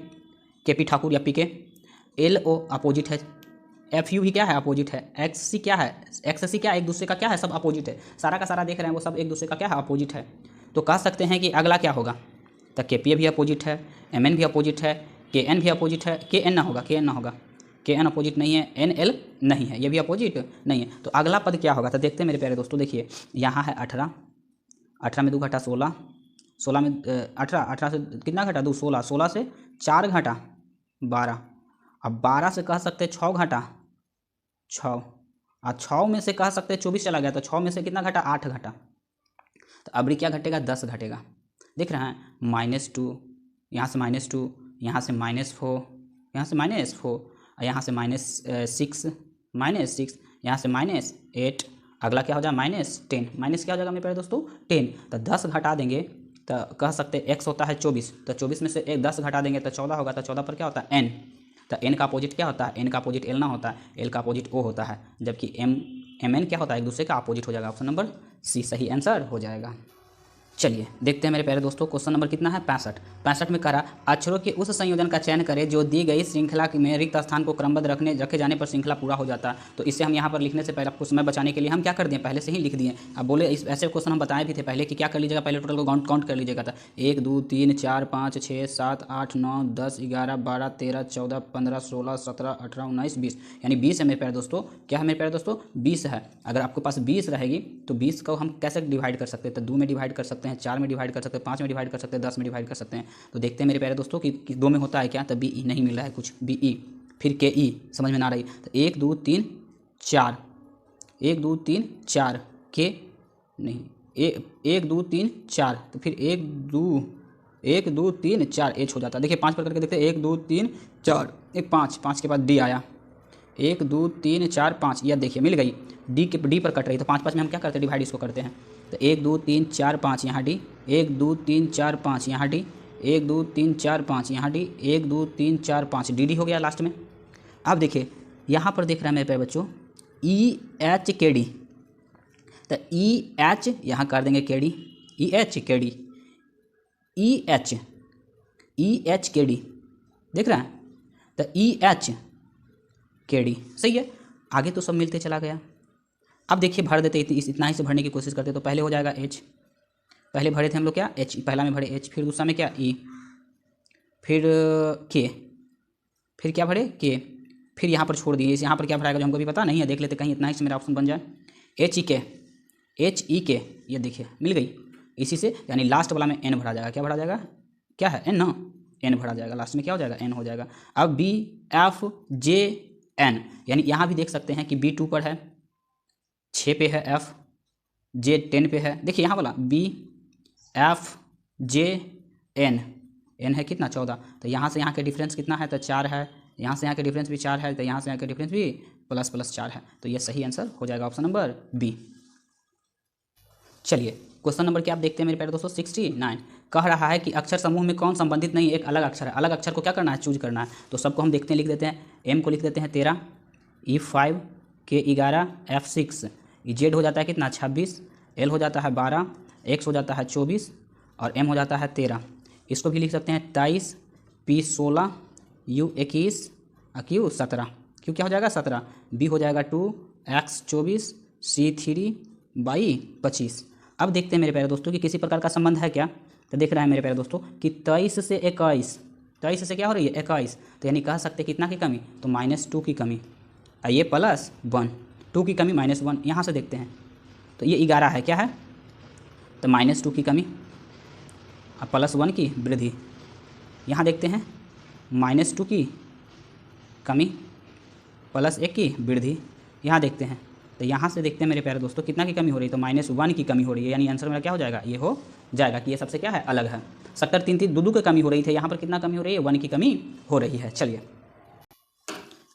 के पी ठाकुर या पीके, एल ओ अपोजिट है, एफ यू भी क्या है अपोजिट है, एक्स सी क्या है, एक्स सी क्या एक दूसरे का क्या है, सब अपोजिट है, सारा का सारा देख रहे हैं वो सब एक दूसरे का क्या है अपोजिट है। तो कह सकते हैं कि अगला क्या होगा, तो के पी भी अपोजिट है, एम एन भी अपोजिट है, के एन भी अपोजिट है, के एन ना होगा, के एन ना होगा, के एन अपोजिट नहीं है, एन एल नहीं है, ये भी अपोजिट नहीं है। तो अगला पद क्या होगा, तो देखते हैं मेरे प्यारे दोस्तों। देखिए यहाँ है 18, 18 में 2 घटा 16, 16 में 18, 18 से कितना घटा 2, 16, 16 से 4 घटा 12, अब 12 से कह सकते हैं 6 घटा 6, और 6 में से कह सकते हैं 24 चला गया, तो 6 में से कितना घटा 8 घटा, तो अबरी क्या घटेगा 10 घटेगा। देख रहे हैं -2, यहाँ से -2, यहाँ से -4, यहाँ से -4, यहाँ से -6, यहाँ से -8, अगला क्या हो जाए -10, माइनस क्या हो जाएगा मेरे प्यारे दोस्तों 10। तो 10 घटा देंगे तो कह सकते हैं x होता है 24, तो 24 में से 10 घटा देंगे तो 14 होगा, तो 14 पर क्या होता है n, तो n का अपोजिट क्या होता है, n का अपोजिट l ना होता है, l का अपोजिट o होता है, जबकि mn क्या होता है, एक दूसरे का अपोजिट हो जाएगा। ऑप्शन नंबर सी सही आंसर हो जाएगा। चलिए देखते हैं मेरे प्यारे दोस्तों, क्वेश्चन नंबर कितना है 65 में कह रहा अक्षरों के उस संयोजन का चयन करें जो दी गई श्रृंखला में रिक्त स्थान को क्रमबद्ध रखे जाने पर श्रृंखला पूरा हो जाता है। तो इससे हम यहाँ पर लिखने से पहले आपको समय बचाने के लिए हम क्या कर दिए, पहले से ही लिख दिए। अब बोले इस ऐसे क्वेश्चन हम बताए भी थे पहले कि क्या कर लीजिएगा, पहले टोटल को काउंट कर लीजिएगा था 1 2 3 4 5 6 7 8 9 10 11 12 13 14 15 16 17 18 19 20, यानी 20 है मेरे प्यारे दोस्तों। क्या है मेरे प्यारे दोस्तों 20 है। अगर आपके पास 20 रहेगी तो 20 को हम कैसे डिवाइड कर सकते हैं, तो 2 में डिवाइड कर सकते हैं, 4 में डिवाइड कर सकते हैं, 5 में डिवाइड कर सकते हैं, 10 में डिवाइड कर सकते हैं। तो देखते हैं मेरे प्यारे दोस्तों कि 2 में होता है क्या, तो बी ई नहीं मिल रहा है कुछ, बी ई फिर के ई समझ में ना रही, तो 1 2 3 4 1 2 3 4 के नहीं 1 2 3 4, तो फिर 1 2 3 4 एच हो जाता है। देखिए 5 पर करके देखते हैं 1 2 3 4 1 5 के बाद डी आया 1 2 3 4 5, यह देखिए मिल गई, डी पर कट रही, तो 5 में हम क्या करते हैं डिवाइड इसको करते हैं, तो 1 2 3 4 5 यहाँ डी, 1 2 3 4 5 यहाँ डी, 1 2 3 4 5 यहाँ डी, 1 2 3 4 5 डी हो गया लास्ट में। अब देखिए यहाँ पर देख रहे हैं मेरे प्यारे बच्चों ई एच के डी, तो ई एच यहाँ कर देंगे के डी, ई एच के डी, ई एच के डी देख रहे हैं, तो ई एच के डी सही है। आगे तो सब मिलते चला गया। अब देखिए भर देते, इतना ही से भरने की कोशिश करते, तो पहले हो जाएगा एच, पहले भरे थे हम लोग क्या एच, पहला में भरे एच, फिर दूसरा में क्या ई, फिर के, फिर क्या भरे के, फिर यहाँ पर छोड़ दिए, यहाँ पर क्या भराएगा जो हमको भी पता नहीं है, देख लेते कहीं इतना ही से मेरा ऑप्शन बन जाए, एच ई के, ये देखिए मिल गई। इसी से यानी लास्ट वाला में एन भरा जाएगा, क्या भरा जाएगा, क्या है एन ना, एन भरा जाएगा, लास्ट में क्या हो जाएगा एन हो जाएगा। अब बी एफ जे एन, यानी यहाँ भी देख सकते हैं कि बी 2 पर है, 6 पे है, एफ जे 10 पे है। देखिए यहाँ वाला B F J N, N है कितना 14, तो यहाँ से यहाँ के डिफरेंस कितना है, तो 4 है, यहाँ से यहाँ के डिफरेंस भी 4 है, तो यहाँ से यहाँ के डिफरेंस भी प्लस 4 है, तो ये सही आंसर हो जाएगा ऑप्शन नंबर बी। चलिए क्वेश्चन नंबर क्या आप देखते हैं मेरे प्यारे दोस्तों 69, कह रहा है कि अक्षर समूह में कौन संबंधित नहीं एक अलग अक्षर है। अलग अक्षर को क्या करना है, चूज करना है। तो सबको हम देखते हैं, लिख देते हैं, एम को लिख देते हैं 13, ई 5, के 11, एफ 6, ई जेड हो जाता है कितना 26, एल हो जाता है 12, एक्स हो जाता है 24 और एम हो जाता है 13। इसको भी लिख सकते हैं 23, पी 16, यू 21, क्यू 17, क्यू क्या हो जाएगा 17, बी हो जाएगा 2, एक्स 24, सी 3, बाई 25। अब देखते हैं मेरे प्यारे दोस्तों कि किसी प्रकार का संबंध है क्या, तो देख रहा है मेरे प्यारे दोस्तों कि 23 से 21, 23 से क्या हो रही है 21, तो यानी कह सकते हैं कितना की कमी, तो -2 की कमी, ये +1, 2 की कमी -1। यहाँ से देखते हैं तो ये 11 है, क्या है, तो -2 की कमी और +1 की वृद्धि। यहाँ देखते हैं -2 की कमी +1 की वृद्धि। यहाँ देखते हैं तो यहाँ से देखते हैं मेरे प्यारे दोस्तों कितना की कमी हो रही है, तो -1 की कमी हो रही है, यानी आंसर मेरा क्या हो जाएगा, ये हो जाएगा कि ये सबसे क्या है अलग है। 70 3 3 2 की कमी हो रही थी, यहाँ पर कितना कमी हो रही है, 1 की कमी हो रही है। चलिए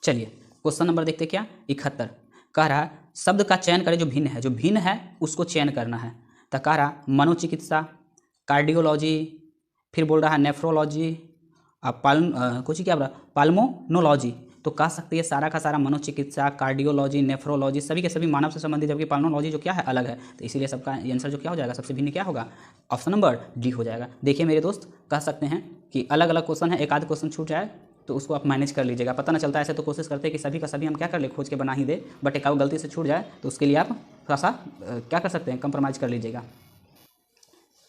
क्वेश्चन नंबर देखते क्या 71, कह रहा है शब्द का चयन करें जो भिन्न है, जो भिन्न है उसको चयन करना है। तो कह रहा मनोचिकित्सा, कार्डियोलॉजी, फिर बोल रहा है नेफ्रोलॉजी, कुछ क्या बोल रहा पाल्मोनोलॉजी। तो कह सकते हैं सारा का सारा मनोचिकित्सा, कार्डियोलॉजी, नेफ्रोलॉजी सभी के सभी मानव से संबंधित, जबकि पाल्मोनोलॉजी जो क्या है अलग है, तो इसीलिए सबका आंसर जो क्या हो जाएगा सबसे भिन्न क्या होगा, ऑप्शन नंबर डी हो जाएगा। देखिए मेरे दोस्त कह सकते हैं कि अलग अलग क्वेश्चन है, एक आध क्वेश्चन छूट जाए तो उसको आप मैनेज कर लीजिएगा, पता ना चलता है ऐसे, तो कोशिश करते हैं कि सभी का सभी हम क्या कर ले खोज के बना ही दे, बट एक गलती से छूट जाए तो उसके लिए आप थोड़ा सा क्या कर सकते हैं कंप्रोमाइज़ कर लीजिएगा।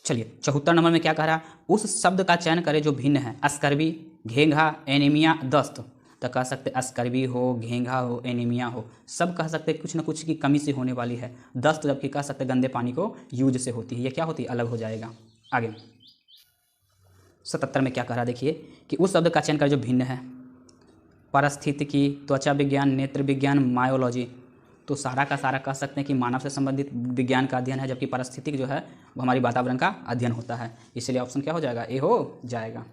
चलिए 74 नंबर में क्या कह रहा है, उस शब्द का चयन करें जो भिन्न है, स्कर्वी, घेंघा, एनीमिया, दस्त। तो कह सकते स्कर्वी हो, घेंघा हो, एनीमिया हो, सब कह सकते कुछ न कुछ की कमी से होने वाली है। दस्त जबकि कह सकते गंदे पानी को यूज से होती है, ये क्या होती है अलग हो जाएगा। आगे 77 में क्या कह रहा है देखिए कि उस शब्द का चयन करें जो भिन्न है, पारिस्थितिकी, त्वचा विज्ञान, नेत्र विज्ञान, मायोलॉजी। तो सारा का सारा कह सकते हैं कि मानव से संबंधित विज्ञान का अध्ययन है, जबकि पारिस्थितिक जो है वो हमारी वातावरण का अध्ययन होता है, इसलिए ऑप्शन क्या हो जाएगा ए हो जाएगा।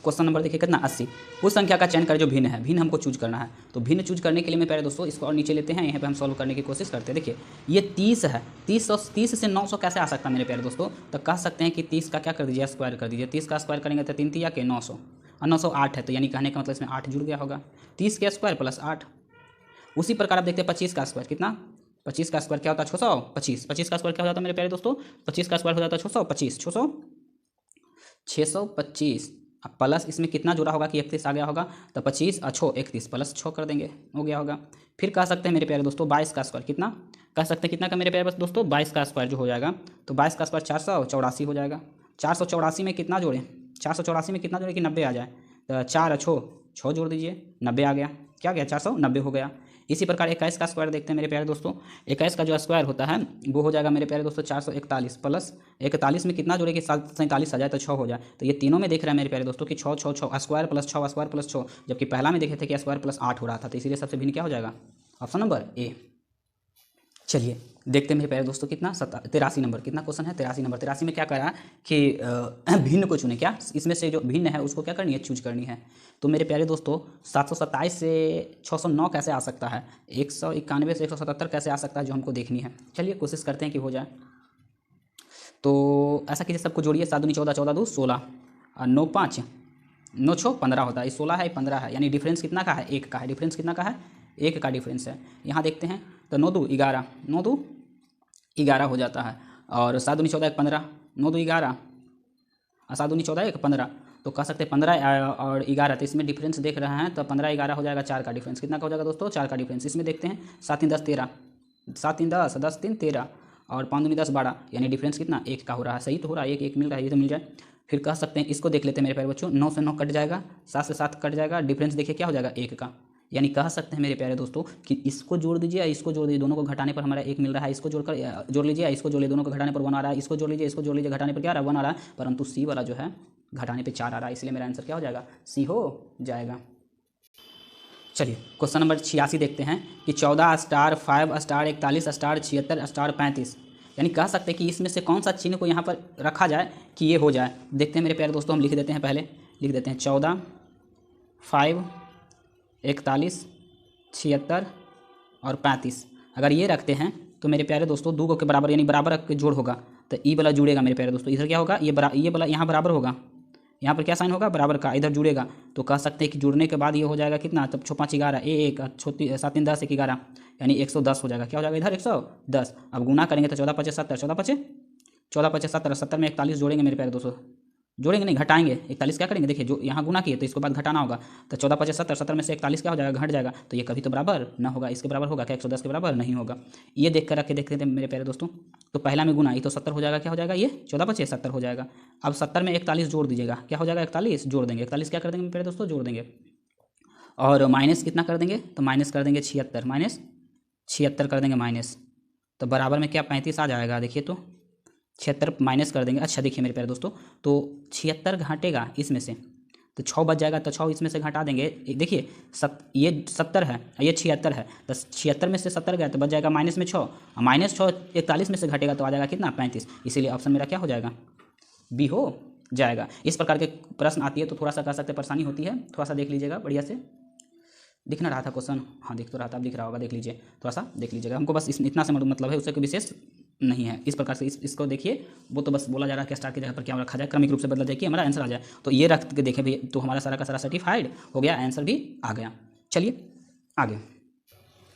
क्वेश्चन नंबर देखिए कितना 80। उस संख्या का चयन करें जो भिन्न है। भिन्न हमको चूज करना है, तो भिन्न चूज करने के लिए मेरे प्यारे दोस्तों इसको और नीचे लेते हैं, यहाँ पे हम सॉल्व करने की कोशिश करते हैं। देखिए ये 30 है, 30 से 900 कैसे आ सकता है मेरे प्यारे दोस्तों? तो कह सकते हैं कि 30 का क्या कर दीजिए, स्क्वायर कर दीजिए। 30 का स्क्वायर करेंगे तो 3 तिया के 900 और 908 है, तो यानी कहने का मतलब इसमें 8 जुड़ गया होगा। 30 के स्क्वायर प्लस 8। उसी प्रकार आप देखते हैं 25 का स्क्वायर कितना, 25 का स्क्वायर क्या होता है 625। 25 का स्क्वायर क्या हो जाता है मेरे प्यारे दोस्तों? 25 का स्क्वायर हो जाता है 625, 625 प्लस इसमें कितना जुड़ा होगा कि 31 आ गया होगा, तो 25 और 6 31 प्लस 6 कर देंगे, हो गया होगा। फिर कह सकते हैं मेरे प्यारे दोस्तों 22 का स्क्वायर कितना, कह सकते हैं कितना का मेरे प्यारे दोस्तों 22 का स्क्वायर जो हो जाएगा, तो 22 का स्क्वायर 484 हो जाएगा। 484 में कितना जोड़ें, 484 में कितना जोड़ें कि 90 आ जाए, तो 4 6 जोड़ दीजिए, 90 आ गया, क्या गया 490 हो गया। इसी प्रकार 21 का स्क्वायर देखते हैं मेरे प्यारे दोस्तों। 21 का जो स्क्वायर होता है वो हो जाएगा मेरे प्यारे दोस्तों 441 प्लस 41 में कितना जोड़े कि 47 आ जाए तो 6 हो जाए। तो ये तीनों में देख रहे हैं मेरे प्यारे दोस्तों कि 6 6 6 स्क्वायर प्लस 6 स्क्वायर प्लस 6, जबकि पहला में देखे थे कि स्क्वायर प्लस 8 हो रहा था, तो इसीलिए सबसे भिन्न क्या हो जाएगा, ऑप्शन नंबर ए। चलिए देखते हैं मेरे प्यारे दोस्तों कितना 83 नंबर, कितना क्वेश्चन है 83 नंबर। 83 में क्या करा कि भिन्न को चुने, क्या इसमें से जो भिन्न है उसको क्या करनी है, चूज करनी है। तो मेरे प्यारे दोस्तों 727 से 609 कैसे आ सकता है, 191 से 177 कैसे आ सकता है, जो हमको देखनी है। चलिए कोशिश करते हैं कि हो जाए। तो ऐसा कीजिए, सबको जोड़िए, 7 दूनी 14, 14 2 16 और 9 5 9 6 15 होता है। ये 16 है, ये 15 है, यानी डिफरेंस कितना का है, 1 का है। डिफरेंस कितना का है, 1 का डिफरेंस है। यहाँ देखते हैं तो 9 2 11, 9 2 11 हो जाता है, और 7 दूनी 14 1 15, 9 2 11 और 7 दूनी 14 1 15, तो कह सकते हैं 15 और 11, तो इसमें डिफरेंस देख रहे हैं तो 15 11 हो जाएगा, 4 का डिफरेंस कितना का हो जाएगा दोस्तों, 4 का डिफरेंस। इसमें देखते हैं 7 3 10 13, 7 3 10, 10 3 13 और 5 दूनी 10 12, यानी डिफरेंस कितना 1 का हो रहा है। सही तो हो रहा है, 1 1 मिल रहा है, ये तो मिल जाए। फिर कह सकते हैं इसको देख लेते हैं मेरे प्यारे बच्चों, 9 से 9 कट जाएगा, 7 से 7 कट जाएगा, डिफरेंस देखिए क्या हो जाएगा 1 का। यानी कह सकते हैं मेरे प्यारे दोस्तों कि इसको जोड़ दीजिए, इसको जोड़ दीजिए, दोनों को घटाने पर हमारा 1 मिल रहा है। इसको जोड़कर जोड़ लीजिए, इसको जोड़ लीजिए, दोनों को घटाने पर 1 आ रहा है। इसको जोड़ लीजिए, इसको जोड़ लीजिए, घटाने पर क्या आ रहा है 1 आ रहा है, परंतु सी वाला जो है घटाने पे 4 आ रहा है, इसलिए मेरा आंसर क्या हो जाएगा, सी हो जाएगा। चलिए क्वेश्चन नंबर 86 देखते हैं कि 14 स्टार 5 स्टार 41 स्टार 76 स्टार 35, यानी कह सकते हैं कि इसमें से कौन सा चिन्ह को यहाँ पर रखा जाए कि ये हो जाए। देखते हैं मेरे प्यारे दोस्तों, हम लिख देते हैं, पहले लिख देते हैं 14 5 41 76 और 35। अगर ये रखते हैं तो मेरे प्यारे दोस्तों दो के बराबर, यानी बराबर के जोड़ होगा, तो ई वाला जुड़ेगा मेरे प्यारे दोस्तों। इधर क्या होगा, ये वाला यहाँ बराबर होगा, यहाँ पर क्या साइन होगा, बराबर का, इधर जुड़ेगा। तो कह सकते हैं कि जुड़ने के बाद ये हो जाएगा कितना, तब 6 5 11 1 7 3 10 1 11, यानी 110 हो जाएगा। क्या हो जाएगा इधर 110। अब गुना करेंगे तो 14 5 70, 14 5 70, 70 में 41 जोड़ेंगे मेरे प्यारे दोस्तों, जोड़ेंगे नहीं घटाएंगे, 41 क्या करेंगे, देखिए जो यहाँ गुना किए तो इसके बाद घटाना होगा, तो 14 5 70, 70 में से 41 क्या हो जाएगा, घट जाएगा, तो ये कभी तो बराबर ना होगा, इसके बराबर होगा क्या, 110 के बराबर नहीं होगा। ये देख कर रख के देखते थे मेरे प्यारे दोस्तों। तो पहला में गुना, ये तो 70 हो जाएगा, क्या हो जाएगा, ये 14 5 70 हो जाएगा। अब 70 में 41 जोड़ दीजिएगा, क्या हो जाएगा 41 जोड़ देंगे, 41 क्या कर देंगे मेरे प्यारे दोस्तों, जोड़ देंगे। और माइनस कितना कर देंगे, तो माइनस कर देंगे 76, माइनस 76 कर देंगे माइनस, तो बराबर में क्या 35 आ जाएगा। देखिए तो 76 माइनस कर देंगे। अच्छा देखिए मेरे प्यारे दोस्तों, तो 76 घटेगा इसमें से तो 6 बच जाएगा, तो 6 इसमें से घटा देंगे। देखिए ये 70 है, ये 76 है, तो 76 में से 70 गया तो बच जाएगा माइनस में 6, और माइनस 6 41 में से घटेगा तो आ जाएगा कितना 35, इसीलिए ऑप्शन मेरा क्या हो जाएगा, बी हो जाएगा। इस प्रकार के प्रश्न आती है तो थोड़ा सा कह सकते परेशानी होती है, थोड़ा सा देख लीजिएगा, बढ़िया से दिख ना रहा था क्वेश्चन, हाँ दिख तो रहा था, अब दिख रहा होगा, देख लीजिए, थोड़ा सा देख लीजिएगा, हमको बस इतना से मतलब है, उससे कोई विशेष नहीं है। इस प्रकार से इसको देखिए, वो तो बस बोला जा रहा है कि स्टार की जगह पर क्या रखा जाए, क्रमिक रूप से बदला जाए कि हमारा आंसर आ जाए, तो ये रख के देखें भैया, तो हमारा सारा का सारा सर्टिफाइड हो गया, आंसर भी आ गया। चलिए आगे,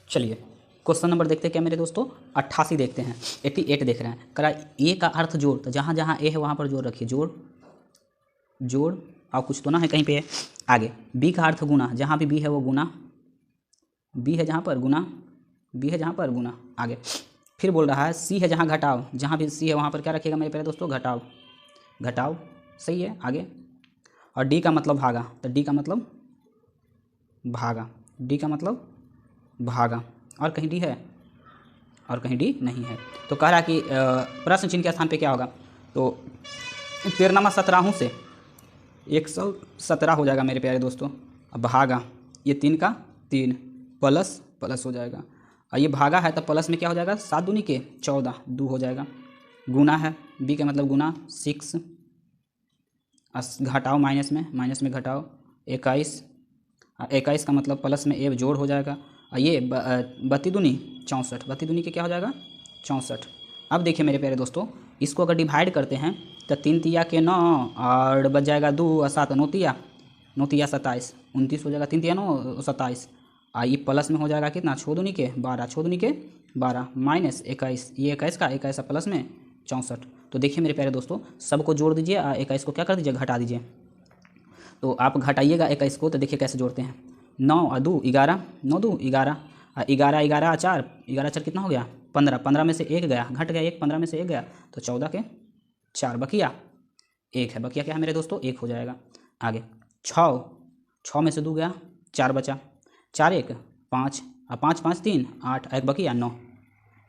चलिए क्वेश्चन नंबर देखते हैं क्या मेरे दोस्तों, 88 देखते हैं, 88 देख रहे हैं। करा ए का अर्थ जोड़, तो जहाँ जहाँ ए है वहाँ पर जोड़ रखिए, जोड़ जोड़, और कुछ तो ना है कहीं पे। आगे बी का अर्थ गुना, जहाँ भी बी है वो गुना, बी है जहाँ पर गुना, बी है जहाँ पर गुना। आगे फिर बोल रहा है सी है जहाँ घटाव, जहाँ भी सी है वहाँ पर क्या रखिएगा मेरे प्यारे दोस्तों, घटाव, घटाव सही है। आगे और डी का मतलब भागा, तो डी का मतलब भागा, डी का मतलब भागा, और कहीं डी है, और कहीं डी नहीं है। तो कह रहा है कि प्रश्न चिन्ह के स्थान पे क्या होगा, तो 13 17 से 117 हो जाएगा मेरे प्यारे दोस्तों। अब भागा, ये 3 का 3 प्लस प्लस हो जाएगा, और ये भागा है तो प्लस में क्या हो जाएगा, 7 दूनी के 14 2 हो जाएगा। गुना है, बी का मतलब गुना 6 घटाओ माइनस में घटाओ 21, 21 का मतलब प्लस में ए जोड़ हो जाएगा। और ये 32 दूनी 64, 32 दूनी के क्या हो जाएगा 64। अब देखिए मेरे प्यारे दोस्तों, इसको अगर डिवाइड करते हैं तो 3 तिया के 9 और बच जाएगा 2 और 7 9 तिया 27, 29 हो जाएगा। 3 तिया 9 27, और ये प्लस में हो जाएगा कितना 6 दूनी के 12, 6 दूनी के 12 माइनस 21, ये 21 का 21 प्लस में 64। तो देखिए मेरे प्यारे दोस्तों, सबको जोड़ दीजिए और 21 को क्या कर दीजिए घटा दीजिए। तो आप घटाइएगा 21 को, तो देखिए कैसे जोड़ते हैं। 9 और 2 11, 9 2 11, 11 11 4, 11 4 कितना हो गया 15, 15 में से 1 गया, घट गया 1, 15 में से 1 गया तो 14 के 4, बकिया 1 है। बकिया क्या है मेरे दोस्तों 1 हो जाएगा। आगे 6 में से 2 गया 4 बचा, 4 1 5 और 5 5 3 8, 1 बकिया 9,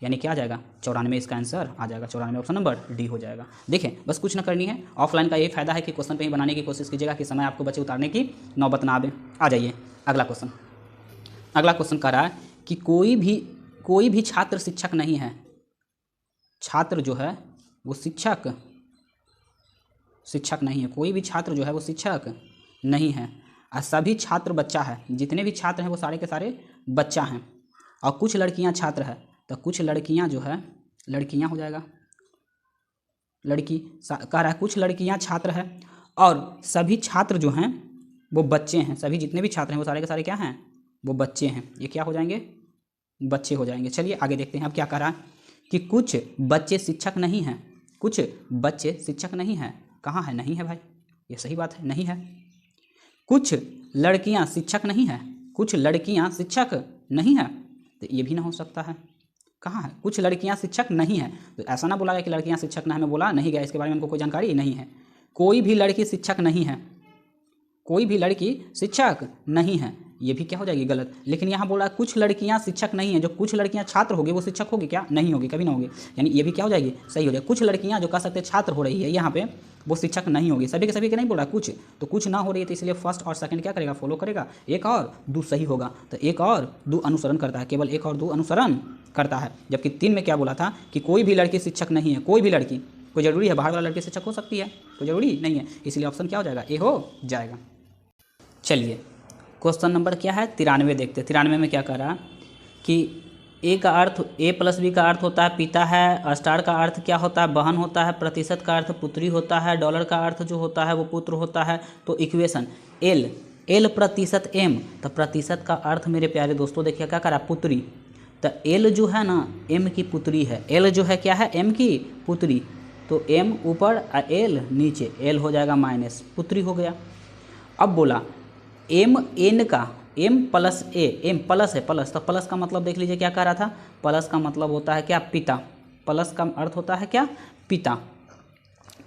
यानी क्या आ जाएगा 94। इसका आंसर आ जाएगा 94, ऑप्शन नंबर डी हो जाएगा। देखिए बस कुछ ना करनी है। ऑफलाइन का ये फायदा है कि क्वेश्चन पे ही बनाने की कोशिश कीजिएगा कि समय आपको बचे उतारने की नौबत ना आवे। आ जाइए अगला क्वेश्चन। अगला क्वेश्चन कह रहा है कि कोई भी छात्र शिक्षक नहीं है। छात्र जो है वो शिक्षक नहीं है। कोई भी छात्र जो है वो शिक्षक नहीं है और सभी छात्र बच्चा है। जितने भी छात्र हैं वो सारे के सारे बच्चा हैं और कुछ लड़कियां छात्र है। तो कुछ लड़कियां जो है लड़कियां हो जाएगा, लड़की कह रहा है कुछ लड़कियां छात्र है और सभी छात्र जो हैं वो बच्चे हैं। सभी जितने भी छात्र हैं वो सारे के सारे क्या हैं वो बच्चे हैं। ये क्या हो जाएंगे बच्चे हो जाएंगे। चलिए आगे देखते हैं। अब क्या कह रहा है कि कुछ बच्चे शिक्षक नहीं हैं। कुछ बच्चे शिक्षक नहीं हैं। कहाँ है नहीं है भाई, ये सही बात है नहीं है। कुछ लड़कियां शिक्षक नहीं है। कुछ लड़कियां शिक्षक नहीं है, तो ये भी ना हो सकता है। कहाँ है कुछ लड़कियां शिक्षक नहीं है, तो ऐसा ना बोला गया कि लड़कियां शिक्षक ना है। मैं बोला नहीं गया, इसके बारे में हमको कोई जानकारी नहीं है। कोई भी लड़की शिक्षक नहीं है। कोई भी लड़की शिक्षक नहीं है, ये भी क्या हो जाएगी गलत। लेकिन यहाँ बोला कुछ लड़कियां शिक्षक नहीं है। जो कुछ लड़कियां छात्र होगी वो शिक्षक होगी क्या, नहीं होगी, कभी ना होगी। यानी ये भी क्या हो जाएगी सही हो जाएगी। कुछ लड़कियां जो कह सकते हैं छात्र हो रही है यहाँ पे वो शिक्षक नहीं होगी। सभी के सभी के नहीं बोला कुछ, तो कुछ ना हो रही है, तो इसलिए फर्स्ट और सेकंड क्या करेगा फॉलो करेगा। एक और दो सही होगा, तो एक और दो अनुसरण करता है, केवल एक और दो अनुसरण करता है। जबकि 3 में क्या बोला था कि कोई भी लड़की शिक्षक नहीं है। कोई भी लड़की, कोई जरूरी है बाहर वाला लड़की शिक्षक हो सकती है, कोई जरूरी नहीं है। इसलिए ऑप्शन क्या हो जाएगा ए हो जाएगा। चलिए क्वेश्चन नंबर क्या है 93 देखते हैं। 93 में क्या कह रहा कि ए का अर्थ ए प्लस बी का अर्थ होता है पिता है, स्टार का अर्थ क्या होता है बहन होता है, प्रतिशत का अर्थ पुत्री होता है, डॉलर का अर्थ जो होता है वो पुत्र होता है। तो इक्वेशन एल प्रतिशत एम, तो प्रतिशत का अर्थ मेरे प्यारे दोस्तों देखिए क्या करा पुत्री। तो एल जो है ना एम की पुत्री है। एल जो है क्या है एम की पुत्री, तो एम ऊपर और एल नीचे, एल हो जाएगा माइनस, पुत्री हो गया। अब बोला एम एन का एम प्लस ए, एम प्लस है प्लस, तो प्लस का मतलब देख लीजिए क्या कह रहा था। प्लस का मतलब होता है क्या पिता। प्लस का अर्थ होता है क्या पिता।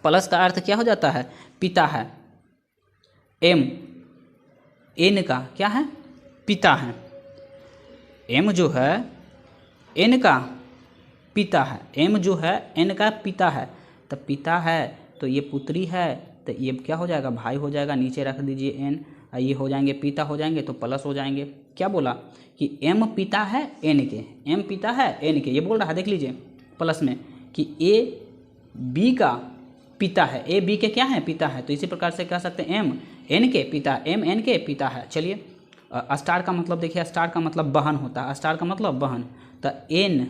प्लस का अर्थ क्या हो जाता है पिता है। एम एन का क्या है पिता है। एम जो है एन का पिता है। एम जो है एन का पिता है, तो पिता है तो ये पुत्री है, तो ये क्या हो जाएगा भाई हो जाएगा। नीचे रख दीजिए एन, ये हो जाएंगे पिता हो जाएंगे तो प्लस हो जाएंगे। क्या बोला कि एम पिता है एन के, एम पिता है एन के, ये बोल रहा है देख लीजिए प्लस में कि ए बी का पिता है। ए बी के क्या है पिता है, तो इसी प्रकार से कह सकते हैं एम एन के पिता, एम एन के पिता है। चलिए स्टार का मतलब देखिए, स्टार का मतलब बहन होता है। स्टार का मतलब बहन, तो एन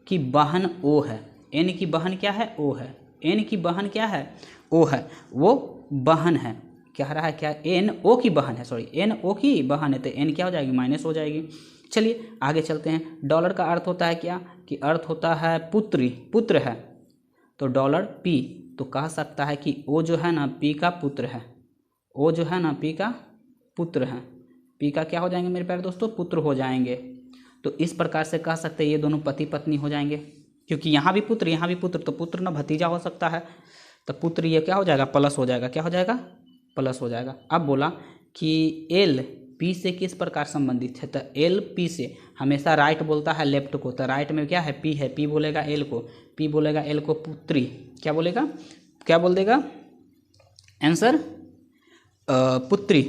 की बहन ओ है। एन की बहन क्या है ओ है। एन की बहन क्या है ओ है, वो बहन है। कह रहा है क्या एन ओ की बहन है, सॉरी एन ओ की बहन है, तो एन क्या हो जाएगी माइनस हो जाएगी। चलिए आगे चलते हैं। डॉलर का अर्थ होता है क्या कि अर्थ होता है पुत्री, पुत्र है, तो डॉलर पी, तो कह सकता है कि ओ जो है ना पी का पुत्र है। ओ जो है ना पी का पुत्र है। पी का क्या हो जाएंगे मेरे प्यारे दोस्तों पुत्र हो जाएंगे। तो इस प्रकार से कह सकते हैं ये दोनों पति पत्नी हो जाएंगे, क्योंकि यहाँ भी पुत्र यहाँ भी पुत्र, तो पुत्र ना भतीजा हो सकता है, तो पुत्र ये क्या हो जाएगा प्लस हो जाएगा। क्या हो जाएगा प्लस हो जाएगा। अब बोला कि एल पी से किस प्रकार संबंधित है, तो एल पी से हमेशा राइट बोलता है लेफ्ट को, तो राइट में क्या है पी है, पी बोलेगा एल को, पी बोलेगा एल को पुत्री, क्या बोलेगा क्या बोल देगा आंसर पुत्री,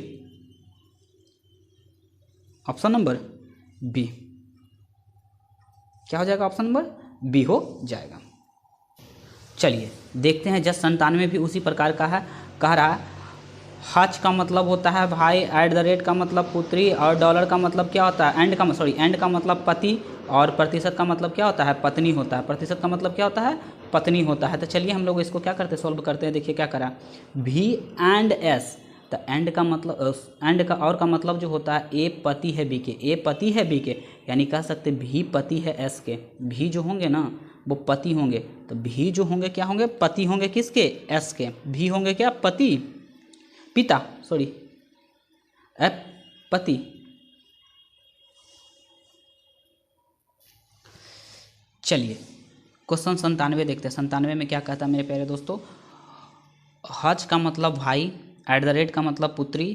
ऑप्शन नंबर बी। क्या हो जाएगा ऑप्शन नंबर बी हो जाएगा। चलिए देखते हैं जस्ट 97 भी उसी प्रकार का है। कह रहा है हज का मतलब होता है भाई, एट द रेट का मतलब पुत्री, और डॉलर का मतलब क्या होता है, एंड का मतलब पति, और प्रतिशत का मतलब क्या होता है, पत्नी होता है। प्रतिशत का मतलब क्या होता है, पत्नी होता है। तो चलिए हम लोग इसको क्या करते हैं, सॉल्व करते हैं। देखिए क्या करा, भी एंड एस, तो एंड का मतलब, एंड का और का मतलब जो होता है ए पति है बी के, ए पति है बी के, यानी कह सकते भी पति है एस के। भी जो होंगे ना वो पति होंगे, तो भी जो होंगे क्या होंगे, पति होंगे किसके, एस के। भी होंगे क्या, पति, पिता, सॉरी पति। चलिए क्वेश्चन 97 देखते हैं। 97 में क्या कहता है मेरे प्यारे दोस्तों, हज का मतलब भाई, एट द रेट का मतलब पुत्री,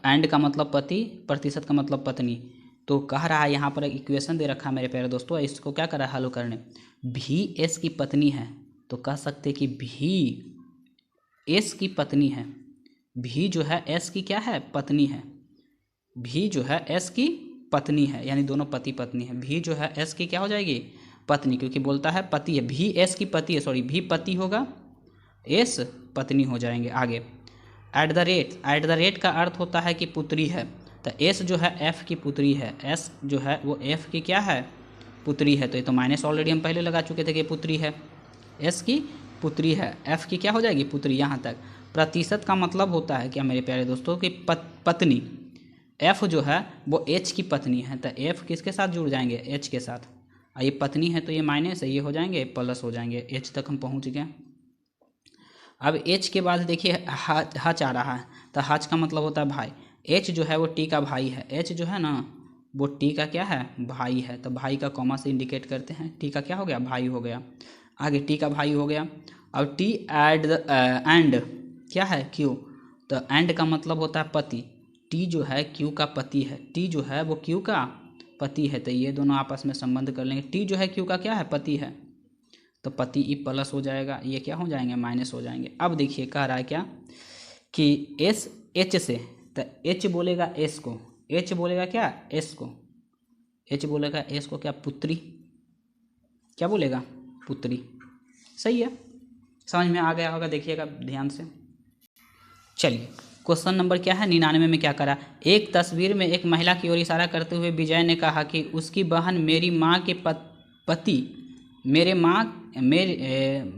एंड का मतलब पति, प्रतिशत का मतलब पत्नी। तो कह रहा है यहाँ पर एक इक्वेशन दे रखा है मेरे प्यारे दोस्तों, इसको क्या कर रहा है, हल करने। भी एस की पत्नी है, तो कह सकते कि भी एस की पत्नी है। भी जो है एस की क्या है, पत्नी है। भी जो है एस की पत्नी है, यानी दोनों पति पत्नी है। भी जो है एस की क्या हो जाएगी, पत्नी, क्योंकि बोलता है पति है। भी एस की पति है, सॉरी भी पति होगा, एस पत्नी हो जाएंगे। आगे एट द रेट का अर्थ होता है कि पुत्री है, तो एस जो है एफ की पुत्री है। एस जो है वो एफ की क्या है, पुत्री है। तो ये तो माइनस ऑलरेडी हम पहले लगा चुके थे कि पुत्री है, एस की पुत्री है, एफ की क्या हो जाएगी, पुत्री। यहाँ तक। प्रतिशत का मतलब होता है क्या मेरे प्यारे दोस्तों कि पत्नी। एफ जो है वो एच की पत्नी है, तो एफ किसके साथ जुड़ जाएंगे, एच के साथ। ये पत्नी है तो ये माइनस है, ये हो जाएंगे प्लस हो जाएंगे। एच तक हम पहुँच गए। अब एच के बाद देखिए हच आ रहा है, तो हच का मतलब होता है भाई। एच जो है वो टी का भाई है, एच जो है ना वो टी का क्या है, भाई है। तो भाई का कॉमा से इंडिकेट करते हैं, टी का क्या हो गया, भाई हो गया। आगे टी का भाई हो गया। अब टी एंड क्या है, क्यू, तो एंड का मतलब होता है पति। टी जो है क्यू का पति है, टी जो है वो क्यू का पति है, तो ये दोनों आपस में संबंध कर लेंगे। टी जो है क्यू का क्या है, पति है, तो पति ई प्लस हो जाएगा, ये क्या हो जाएंगे, माइनस हो जाएंगे। अब देखिए कह रहा है क्या कि एस एच से, तो एच बोलेगा एस को, एच बोलेगा क्या, एस को, एच बोलेगा एस को क्या, पुत्री, क्या बोलेगा, पुत्री। सही है, समझ में आ गया होगा, देखिएगा ध्यान से। चलिए क्वेश्चन नंबर क्या है, 99 में क्या करा, एक तस्वीर में एक महिला की ओर इशारा करते हुए विजय ने कहा कि उसकी बहन मेरी माँ के पति, मेरे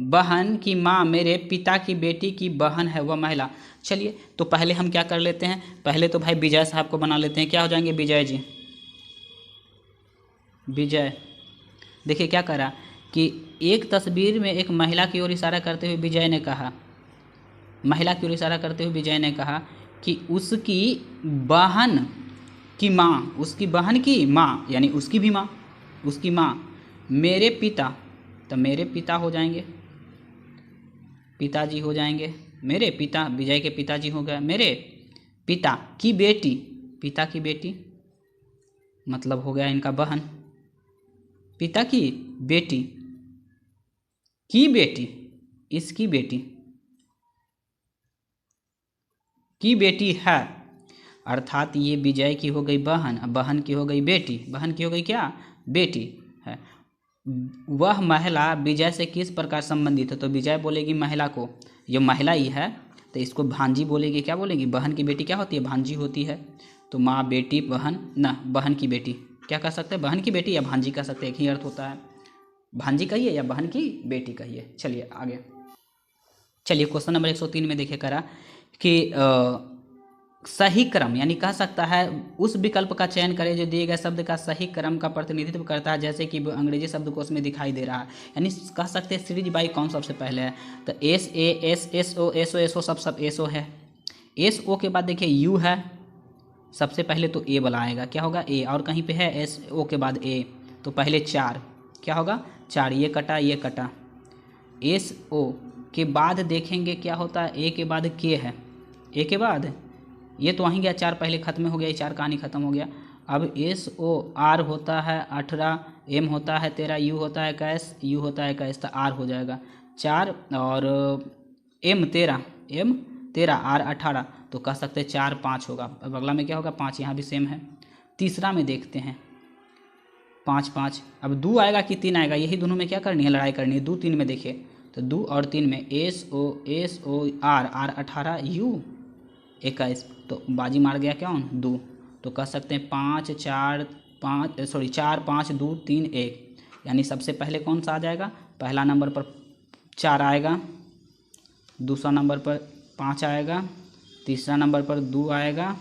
बहन की माँ मेरे पिता की बेटी की बहन है वह महिला। चलिए तो पहले हम क्या कर लेते हैं, पहले तो भाई विजय साहब को बना लेते हैं। क्या हो जाएंगे, विजय जी, विजय। देखिए क्या करा कि एक तस्वीर में एक महिला की ओर इशारा करते हुए विजय ने कहा, महिला की ओर इशारा करते हुए विजय ने कहा कि उसकी बहन की माँ, उसकी बहन की माँ यानी उसकी भी माँ, उसकी माँ मेरे पिता, तो मेरे पिता हो जाएंगे, पिताजी हो जाएंगे, मेरे पिता, विजय के पिताजी हो गए, मेरे पिता की बेटी, पिता की बेटी मतलब हो गया इनका बहन, पिता की बेटी की बेटी, इसकी बेटी की बेटी है, अर्थात ये विजय की हो गई बहन, बहन की हो गई बेटी, बहन की हो गई क्या, बेटी है। वह महिला विजय से किस प्रकार संबंधित है, तो विजय बोलेगी महिला को, ये महिला ही है तो इसको भांजी बोलेगी, क्या बोलेगी, बहन की बेटी क्या होती है, भांजी होती है। तो माँ बेटी बहन, ना बहन की बेटी क्या कह सकते हैं, बहन की बेटी या भांजी कह सकते हैं, एक ही अर्थ होता है, भांजी कहिए या बहन की बेटी कहिए। चलिए आगे, चलिए क्वेश्चन नंबर 103 में देखिए करा कि सही क्रम, यानी कह सकता है उस विकल्प का चयन करें जो दिए गए शब्द का सही क्रम का प्रतिनिधित्व करता है, जैसे कि अंग्रेजी शब्दकोश में दिखाई दे रहा है। यानी कह सकते हैं सीरीज बाई कौन सबसे पहले है, तो S A S S O S O S O सब एस ओ है। एस ओ के बाद देखिए यू है, सबसे पहले तो ए वाला आएगा, क्या होगा ए, और कहीं पे है एस ओ के बाद ए, तो पहले चार, क्या होगा चार, ये कटा ये कटा। एस ओ के बाद देखेंगे क्या होता है, ए के बाद के है, ए के बाद ये तो वहीं गया, चार पहले खत्म हो गया, ये चार कहानी खत्म हो गया। अब एस ओ आर होता है 18, एम होता है 13, यू होता है 21, यू होता है 21, तो आर हो जाएगा 4 और एम 13 आर 18, तो कह सकते हैं 4 5 होगा। अब अगला में क्या होगा 5, यहाँ भी सेम है। तीसरा में देखते हैं 5 5, अब 2 आएगा कि 3 आएगा, यही दोनों में क्या करनी है, लड़ाई करनी है। 2 3 में देखिए तो 2 और 3 में SO R 18 U 21, तो बाजी मार गया क्या 2। तो कह सकते हैं 4 5 2 3 1, यानी सबसे पहले कौन सा आ जाएगा, पहला नंबर पर 4 आएगा, दूसरा नंबर पर 5 आएगा, तीसरा नंबर पर 2 आएगा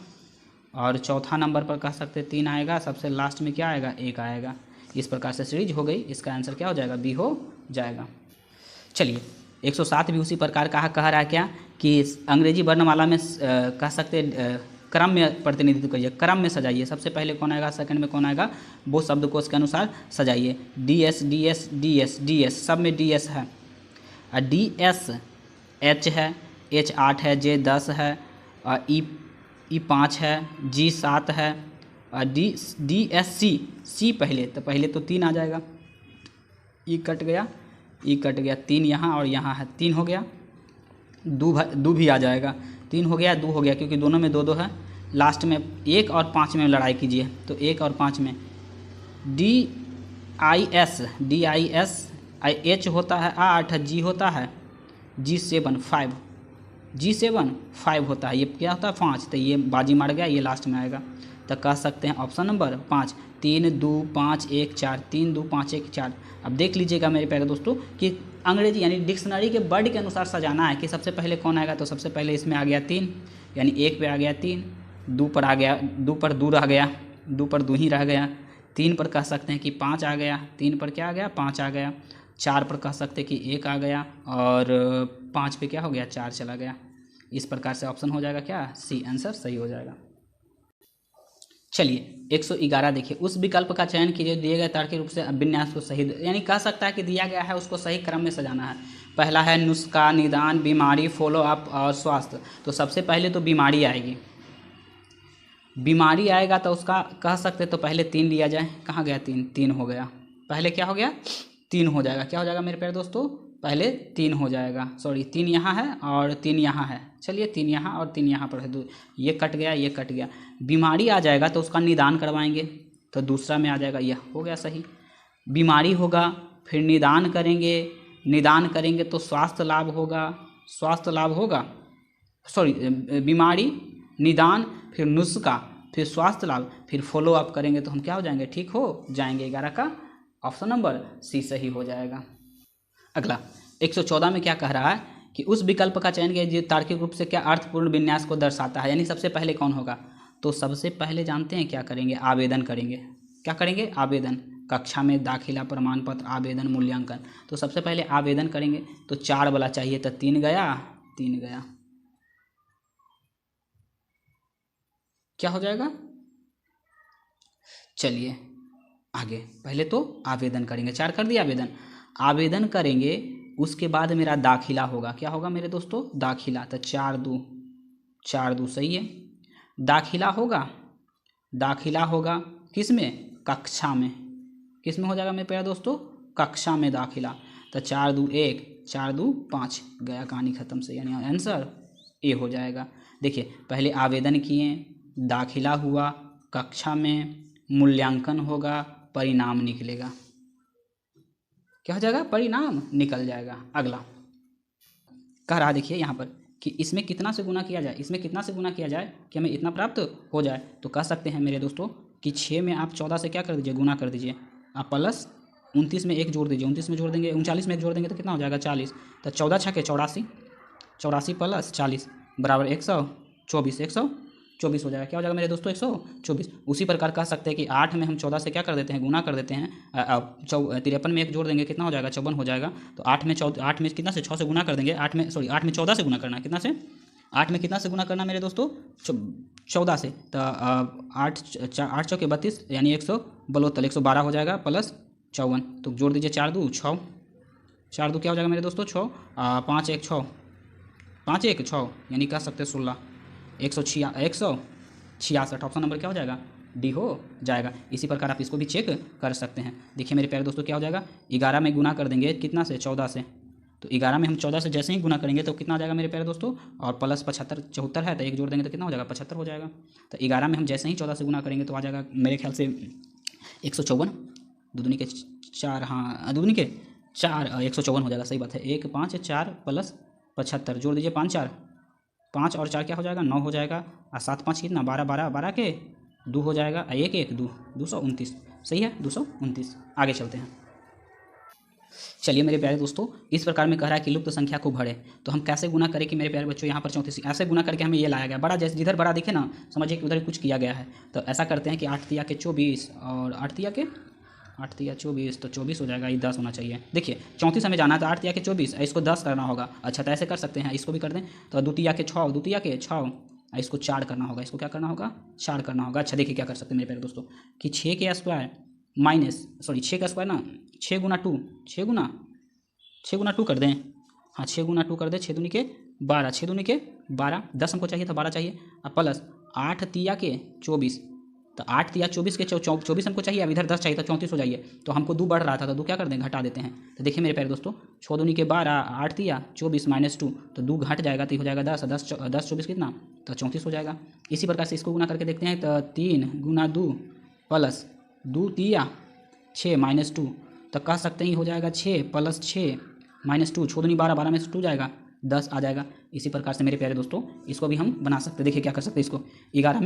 और चौथा नंबर पर कह सकते 3 आएगा, सबसे लास्ट में क्या आएगा 1 आएगा। इस प्रकार से सीरीज हो गई, इसका आंसर क्या हो जाएगा, बी हो जाएगा। चलिए 107 भी उसी प्रकार कह रहा है क्या कि अंग्रेजी वर्णमाला में कह सकते क्रम में प्रतिनिधित्व करिए, क्रम में सजाइए, सबसे पहले कौन आएगा, सेकंड में कौन आएगा, वो शब्दकोश के अनुसार सजाइए। DS DS DS DS, सब में DS है, और DS H है, H 8 है, J 10 है, और E 5 है, G 7 है, और DS C पहले, तो पहले तो 3 आ जाएगा, E कट गया, 3 यहाँ और यहाँ है, 3 हो गया, दो भी आ जाएगा, 3 हो गया, 2 हो गया, क्योंकि दोनों में 2 है। लास्ट में 1 और 5 में लड़ाई कीजिए, तो 1 और 5 में DIS H होता है 8, G होता है G7 5 होता है, ये क्या होता है 5, तो ये बाजी मार गया, ये लास्ट में आएगा। तो कह सकते हैं ऑप्शन नंबर 5, 3 2 5 1 4, 3 2 5 1 4। अब देख लीजिएगा मेरे प्यारे दोस्तों कि अंग्रेजी यानी डिक्शनरी के वर्ड के अनुसार सजाना है कि सबसे पहले कौन आएगा, तो सबसे पहले इसमें आ गया 3, यानी 1 पे आ गया 3, 2 पर आ गया, 2 पर 2 रह गया, 2 पर 2 ही रह गया, 3 पर कह सकते हैं कि 5 आ गया, 3 पर क्या आ गया 5 आ गया, 4 पर कह सकते हैं कि 1 आ गया, और 5 पे क्या हो गया 4 चला गया। इस प्रकार से ऑप्शन हो जाएगा क्या, सी आंसर सही हो जाएगा। चलिए 111 देखिए, उस विकल्प का चयन कीजिए दिए गए तार्किक रूप से विन्यास को सही, यानी कह सकता है कि दिया गया है उसको सही क्रम में सजाना है। पहला है नुस्खा, निदान, बीमारी, फॉलो अप और स्वास्थ्य। तो सबसे पहले तो बीमारी आएगी, बीमारी आएगा तो उसका कह सकते तो पहले 3 लिया जाए, कहाँ गया 3 हो गया, पहले क्या हो गया 3 हो जाएगा, क्या हो जाएगा मेरे प्यारे दोस्तों, पहले 3 हो जाएगा, सॉरी 3 यहाँ है और 3 यहाँ है, चलिए 3 यहाँ और 3 यहाँ पर है, ये कट गया, ये कट गया। बीमारी आ जाएगा तो उसका निदान करवाएंगे, तो दूसरा में आ जाएगा, यह हो गया सही। बीमारी होगा फिर निदान करेंगे तो स्वास्थ्य लाभ होगा, सॉरी बीमारी, निदान, फिर नुस्खा, फिर स्वास्थ्य लाभ, फिर फॉलो अप करेंगे तो हम क्या हो जाएंगे, ठीक हो जाएंगे। 11 का ऑप्शन नंबर सी सही हो जाएगा। अगला 114 में क्या कह रहा है कि उस विकल्प का चयन कीजिए तार्किक रूप से क्या अर्थपूर्ण विन्यास को दर्शाता है, यानी सबसे पहले कौन होगा। तो सबसे पहले जानते हैं क्या करेंगे, आवेदन करेंगे। क्या करेंगे, आवेदन, कक्षा में दाखिला प्रमाण पत्र, आवेदन, मूल्यांकन। तो सबसे पहले आवेदन करेंगे, तो 4 वाला चाहिए, तो 3 गया, क्या हो जाएगा। चलिए आगे, पहले तो आवेदन करेंगे, 4 कर दिया आवेदन करेंगे, उसके बाद मेरा दाखिला होगा, क्या होगा मेरे दोस्तों, दाखिला। तो 4 2 सही है, दाखिला होगा किस में, कक्षा में, किस में हो जाएगा मेरे प्यारे दोस्तों, कक्षा में दाखिला। तो 4 2 1, 4 2 5 गया, कहानी खत्म से, यानी आंसर ए हो जाएगा। देखिए पहले आवेदन किए, दाखिला हुआ, कक्षा में मूल्यांकन होगा, परिणाम निकलेगा, क्या हो जाएगा, परिणाम निकल जाएगा। अगला कह रहा देखिए यहाँ पर कि इसमें कितना से गुना किया जाए, कि हमें इतना प्राप्त हो जाए। तो कह सकते हैं मेरे दोस्तों कि 6 में आप 14 से क्या कर दीजिए, गुना कर दीजिए, आप प्लस 29 में 1 जोड़ दीजिए, 29 में जोड़ देंगे, 39 में 1 जोड़ देंगे तो कितना हो जाएगा 40। तो 14 छके 84 प्लस 40 बराबर 124 हो जाएगा, क्या हो जाएगा मेरे दोस्तों 124। उसी प्रकार कह सकते हैं कि 8 में हम 14 से क्या कर देते हैं, गुना कर देते हैं, 53 में 1 जोड़ देंगे, कितना हो जाएगा 54 हो जाएगा। तो 8 में कितना से 6 से गुना कर देंगे, 8 में 14 से गुना करना, कितना से 8 में कितना से गुना करना मेरे दोस्तों, 14 से। तो 8 चौके 32 यानी 172, 112 हो जाएगा प्लस 54, तो जोड़ दीजिए 4 2 6, 4 2 क्या हो जाएगा मेरे दोस्तों 6, 5 1 6, 5 1 6 यानी कह सकते हैं 16, 166। ऑप्शन नंबर क्या हो जाएगा, डी हो जाएगा। इसी प्रकार आप इसको भी चेक कर सकते हैं। देखिए मेरे प्यारे दोस्तों क्या हो जाएगा, 11 में गुना कर देंगे कितना से, 14 से। तो 11 में हम 14 से जैसे ही गुना करेंगे तो कितना आ जाएगा मेरे प्यारे दोस्तों, और प्लस 75 74 है तो 1 जोड़ देंगे तो कितना हो जाएगा 75 हो जाएगा। तो 11 में हम जैसे ही 14 से गुना करेंगे तो आ जाएगा मेरे ख्याल से 154, दूनी के 4, हाँ दूनी के 154 हो जाएगा, सही बात है। 1 5 4 प्लस 75 जोड़ दीजिए, 5 4 5 और 4 क्या हो जाएगा, 9 हो जाएगा। और 7 5 कितना, 12 12 12 के 2 हो जाएगा। 1 1 2 229, सही है 229। आगे चलते हैं। चलिए मेरे प्यारे दोस्तों, इस प्रकार में कह रहा है कि लुप्त संख्या को भरे, तो हम कैसे गुना करें कि मेरे प्यारे बच्चों यहाँ पर 34 ऐसे गुना करके हमें ये लाया गया बड़ा, जैसे जिधर बड़ा दिखे ना समझिए कि उधर कुछ किया गया है। तो ऐसा करते हैं कि 8 तिया के 24 और 8 तिया 24, तो 24 हो जाएगा, ये 10 होना चाहिए। देखिए 34 हमें जाना है तो 8 तिया के 24, इसको 10 करना होगा। अच्छा तो ऐसे कर सकते हैं, इसको भी कर दें तो 2 तिया के 6, इसको 4 करना होगा। इसको क्या करना होगा, 4 करना होगा। अच्छा देखिए क्या कर सकते हैं मेरे प्यारे दोस्तों कि 6 के स्क्वायर माइनस 6 का स्क्वायर ना 6 गुना 2 6 गुना 2 कर दें। हाँ 6 गुना 2 कर दें, 6 दूनी के 12, 6 दूनी के 12, 10 हमको चाहिए था 12 चाहिए। अब प्लस 8 तिया के 24, तो 8 तिया 24 के 24 हमको चाहिए। अब इधर 10 चाहिए था, 34 हो जाइए। तो हमको 2 बढ़ रहा था तो 2 क्या कर दें, घटा देते हैं। तो देखिए मेरे प्यारे दोस्तों 6 दूनी के 12, 8 तिया 24 माइनस 2, तो 2 घट जाएगा तो हो जाएगा 10, 10 24 कितना, तो 34 हो जाएगा। इसी प्रकार से इसको गुना करके देखते हैं तो 3 गुना 2 प्लस 2 तिया 6 माइनस 2, तो कह सकते हैं हो जाएगा 6 प्लस 6 माइनस 2, 6 दूनी 12, 12 में से 2 जाएगा, 10 आ जाएगा। इसी प्रकार से मेरे प्यारे दोस्तों इसको भी हम बना सकते हैं। देखिए क्या कर सकते हैं, इसको 11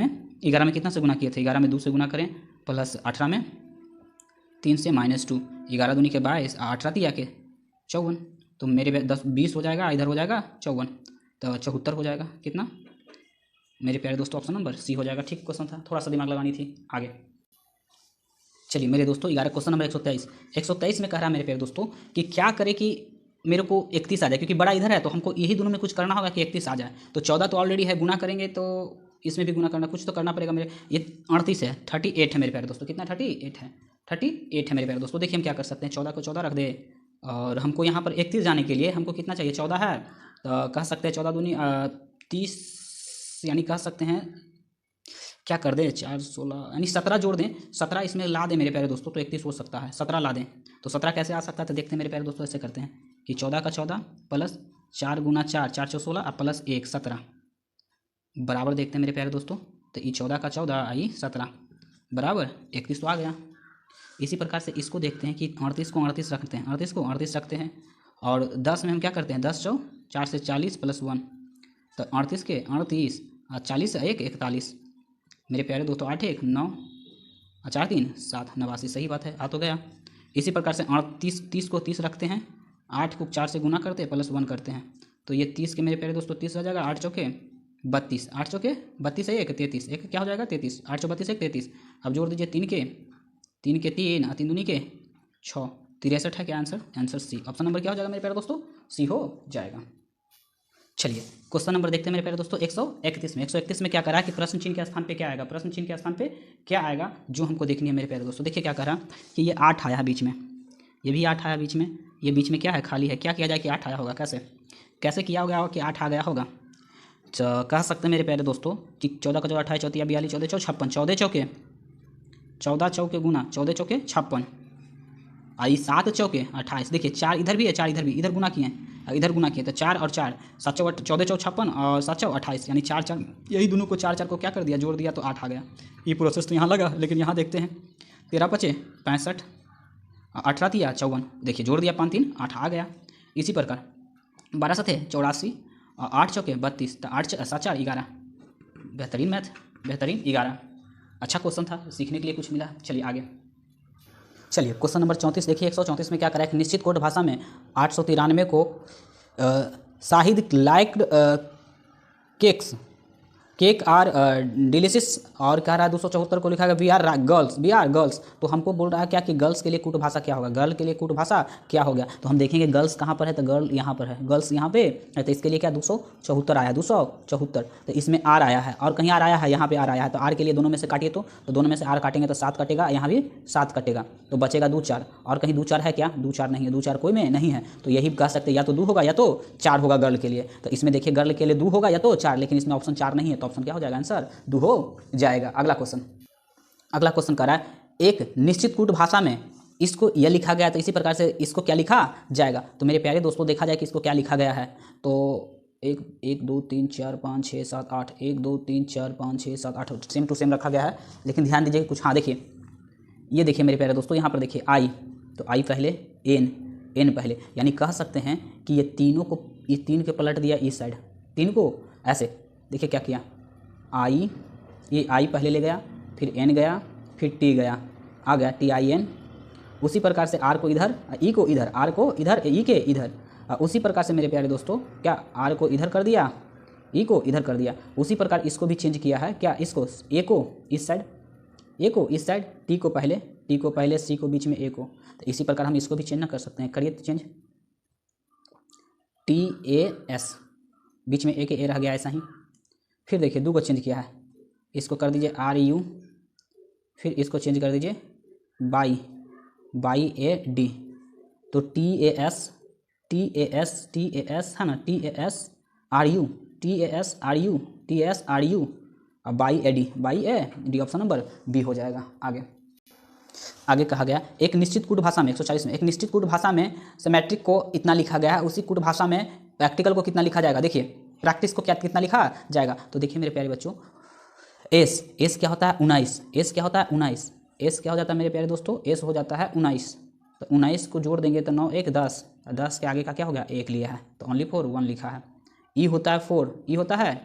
में कितना से गुना किए थे, 11 में 2 से गुना करें, प्लस 18 में 3 से माइनस 2, 11 दूनी के 22, 18 तिया के 54, तो मेरे 20 हो जाएगा, इधर हो जाएगा 54, तो 74 हो जाएगा। कितना मेरे प्यारे दोस्तों, ऑप्शन नंबर सी हो जाएगा। ठीक क्वेश्चन था, थोड़ा सा दिमाग लगानी थी। आगे चलिए मेरे दोस्तों 11 क्वेश्चन नंबर 123 में कह रहा है मेरे प्यारे दोस्तों कि क्या करे कि मेरे को 31 आ जाए, क्योंकि बड़ा इधर है तो हमको यही दोनों में कुछ करना होगा कि 31 आ जाए। तो 14 तो ऑलरेडी है, गुना करेंगे तो इसमें भी गुना करना, कुछ तो करना पड़ेगा। मेरे ये 38 है, 38 है मेरे प्यारे दोस्तों। कितना 38 है, 38 है मेरे प्यारे दोस्तों। देखिए हम क्या कर सकते हैं, 14 को 14 रख दे, और हमको यहाँ पर 31 जाने के लिए हमको कितना चाहिए, 14 है। तो कह सकते हैं 14 दूनी 30, यानी कह सकते हैं क्या कर दें 4 16 यानी 17 जोड़ दें, 17 इसमें ला दें मेरे प्यारे दोस्तों, तो 31 हो सकता है। 17 ला दें तो 17 कैसे आ सकता है, तो देखते हैं मेरे प्यारे दोस्तों। ऐसे करते हैं कि 14 का 14 प्लस 4 गुना 4, 4 4 16 और प्लस 1 17 बराबर, देखते हैं मेरे प्यारे दोस्तों। तो ये 14 का 14 आई 17 बराबर 31 तो आ गया। इसी प्रकार से इसको देखते हैं कि 38 को 38 रखते हैं, 38 को 38 रखते हैं, और 10 में हम क्या करते हैं, 10 चौ 4 से 40 प्लस 1, तो 38 के 38 और 40 से 1 41 मेरे प्यारे दोस्तों, 8 1 9 और 4 3 7 89, सही बात है, आ तो गया। इसी प्रकार से 30 को 30 रखते हैं, 8 को 4 से गुना करते हैं प्लस 1 करते हैं, तो ये 30 के मेरे प्यारे दोस्तों 30 आ जाएगा। 8 चौके 32, 8 चौके 32 है 1 33, एक क्या हो जाएगा 33, 8 चौ 32 1 33। अब जोड़ दीजिए 3 के 3 और 3 दूनी के 6, 63 है क्या answer, answer C, option number क्या हो जाएगा मेरे प्यारे दोस्तों, सी हो जाएगा। चलिए क्वेश्चन नंबर देखते हैं मेरे प्यारे दोस्तों 131 में क्या करा है कि प्रश्न चिन्ह के स्थान पे क्या आएगा, प्रश्न चिन्ह के स्थान पे क्या आएगा जो हमको देखनी है मेरे प्यारे दोस्तों। देखिए क्या करा कि ये 8 आया है बीच में, ये भी 8 आया बीच में, ये बीच में क्या है, खाली है। क्या किया जाए कि 8 आया होगा, कैसे किया गया होगा कि 8 आ गया होगा। कह सकते हैं मेरे प्यारे दोस्तों कि 14 का 14 28 चौथिया 42 14 चौ 56, 14 चौके गुना 14 चौके 56, आई 7 चौके 28। देखिए 4 इधर भी है, 4 इधर भी, इधर गुना किए हैं, इधर गुना किए तो 4 और 4 7 चौ 14 चौ 56 और 7 चौ 28, यानी 4 4 यही दोनों को 4 4 को क्या कर दिया, जोड़ दिया तो 8 आ गया। ये प्रोसेस तो यहाँ लगा, लेकिन यहाँ देखते हैं 13 5 65 18 तिया 54, देखिए जोड़ दिया 5 3 8 आ गया। इसी प्रकार 12 7 84 और 8 चौके 32, तो 8 7 4 11, बेहतरीन मैथ, बेहतरीन 11। अच्छा क्वेश्चन था, सीखने के लिए कुछ मिला। चलिए आगे चलिए क्वेश्चन नंबर 34 देखिए 134 में क्या करा है कि निश्चित कोड भाषा में 893 को Shahid liked cake are delicious, और कह रहा है 274 को लिखा है वी आर गर्ल्स। तो हमको बोल रहा है क्या कि गर्ल्स के लिए कूट भाषा क्या होगा, गर्ल के लिए कूट भाषा क्या हो गया। तो हम देखेंगे गर्ल्स कहाँ पर है, तो गर्ल यहाँ पर है, गर्ल्स यहाँ पे है, तो इसके लिए क्या 274 आया, 274, तो इसमें आर आया है, और कहीं आर आया है, यहाँ पे आर आया है। तो आर के लिए दोनों में से काटिए, तो दोनों में से आर काटेंगे तो 7 कटेगा, यहाँ भी 7 कटेगा, तो बचेगा 2 4, और कहीं 2 4 है क्या, 2 4 नहीं है, 2 4 कोई में नहीं है। तो यही कह सकते हैं या तो 2 होगा या तो 4 होगा गर्ल के लिए। तो इसमें देखिए गर्ल के लिए 2 होगा या तो 4, लेकिन इसमें ऑप्शन 4 नहीं है, तो ऑप्शन क्या हो जाएगा, आंसर 2 हो जाएगा। अगला क्वेश्चन कर रहा है एक निश्चित कूट भाषा में इसको यह लिखा गया, तो इसी प्रकार से इसको क्या लिखा जाएगा। तो मेरे प्यारे दोस्तों देखा जाए कि इसको क्या लिखा गया है, तो 1 2 3 4 5 6 7 8 1 2 3 4 5 6 7 8 सेम टू सेम रखा गया है, लेकिन ध्यान दीजिए कुछ, हाँ देखिए ये देखिए मेरे प्यारे दोस्तों यहाँ पर देखिए आई, तो आई पहले एन, एन पहले, यानी कह सकते हैं कि ये तीनों को, ये तीन के पलट दिया इस साइड, तीन को ऐसे। देखिए क्या किया, आई, ये आई पहले ले गया, फिर एन गया, फिर टी गया, आ गया टी आई एन। उसी प्रकार से आर को इधर, ई को इधर, आर को इधर, ई के इधर। उसी प्रकार से मेरे प्यारे दोस्तों क्या, आर को इधर कर दिया, ई को इधर कर दिया। उसी प्रकार इसको भी चेंज किया है, क्या, इसको ए को इस साइड, ए को इस साइड, टी को पहले, सी को बीच में, ए को। तो इसी प्रकार हम इसको भी चेंज ना कर सकते हैं, करिए तो चेंज, टी ए एस, बीच में ए के ए रह गया ऐसा ही। फिर देखिए दो को चेंज किया है, इसको कर दीजिए आर यू, फिर इसको चेंज कर दीजिए बाई ए डी। तो टी ए एस है ना, T A S R U और by A D, option number B हो जाएगा। आगे कहा गया एक निश्चित कूट भाषा में 140 में, एक निश्चित कूट भाषा में सिमेट्रिक को इतना लिखा गया है, उसी कूट भाषा में प्रैक्टिकल को कितना लिखा जाएगा। देखिए प्रैक्टिस को क्या कितना लिखा जाएगा, तो देखिए मेरे प्यारे बच्चों, एस क्या होता है 19, एस क्या होता है 19, एस क्या हो जाता है मेरे प्यारे दोस्तों, एस हो जाता है 19। तो 19 को जोड़ देंगे तो 9 1 10, 10 के आगे का क्या हो गया, 1 लिया है तो ओनली फॉर 1 लिखा है। ई होता है 4, ई होता है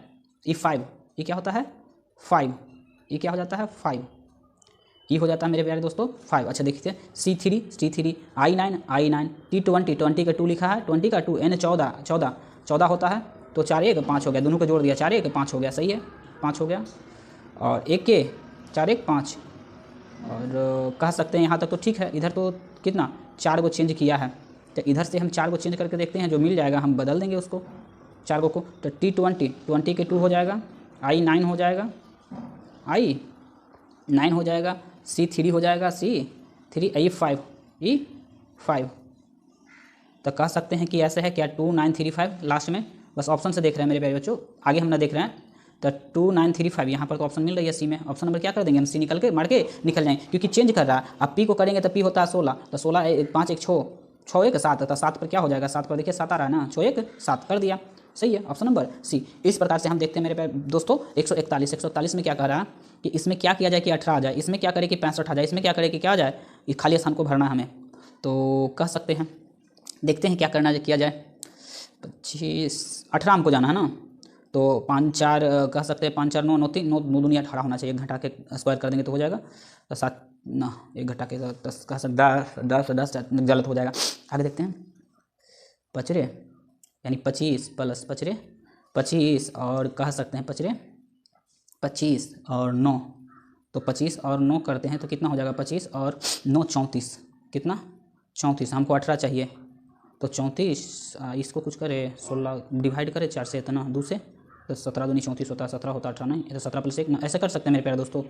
ई 5, ई क्या होता है 5, ई क्या हो जाता है 5, ई हो जाता है मेरे प्यारे दोस्तों 5। अच्छा देखिए C3 I9 T20 20 का 2 लिखा है, 20 का 2 N 14 होता है, तो 4 1 5 हो गया, दोनों को जोड़ दिया 4 1 5 हो गया, सही है 5 हो गया। और 1 के 4 1 5, और कह सकते हैं यहाँ तक तो ठीक है। इधर तो कितना 4 को चेंज किया है, तो इधर से हम 4 को चेंज करके देखते हैं, जो मिल जाएगा हम बदल देंगे उसको 4 को। तो T20 20 के 2 हो जाएगा, I9 हो जाएगा, I9 हो जाएगा, C3 हो जाएगा, C3 E5 तो कह सकते हैं कि ऐसे है क्या 2935 लास्ट में, बस ऑप्शन से देख रहे हैं मेरे प्यारे बच्चों, आगे हम ना देख रहे हैं। तो 2935 यहाँ पर तो ऑप्शन मिल रही है सी में, ऑप्शन नंबर क्या कर देंगे हम, सी निकल के मार के निकल जाएंगे, क्योंकि चेंज कर रहा है। अब पी को करेंगे तो पी होता है 16, तो 16 5 1 6 6 1 7, तो 7 पर क्या हो जाएगा, 7 पर देखिए 7 आ रहा है ना, 6 1 7 कर दिया, सही है ऑप्शन नंबर सी। इस प्रकार से हम देखते हैं मेरे प्यारे दोस्तों 141 में क्या कह रहा है कि इसमें क्या किया जाए कि 18 आ जाए, इसमें क्या करे कि 65 आ जाए, इसमें क्या करे कि क्या आ जाए, ये खाली स्थान को भरना हमें। तो कह सकते हैं, देखते हैं क्या करना किया जाए। 25 18 हमको जाना है ना, तो 5 4 कह सकते हैं 5 4 9 9 3 9 9 दूनी 18 होना चाहिए, घटा के स्क्वायर कर देंगे तो हो जाएगा। तो 7 ना, एक घटा के 10 कह सकते 10 गलत हो जाएगा। आगे देखते हैं, पचरे यानी 25 प्लस पचरे 25 और कह सकते हैं पचरे 25 और 9, तो 25 और 9 करते हैं तो कितना हो जाएगा, 25 और 9 34, कितना 34, हमको 18 चाहिए, तो 34 इसको कुछ करे 16 डिवाइड करे 4 से, इतना 2 से, तो 17 दूनी 34 होता है, 17 होता है 18 नहीं, तो 17 प्लस 1 ना, ऐसे कर सकते हैं मेरे प्यारे दोस्तों।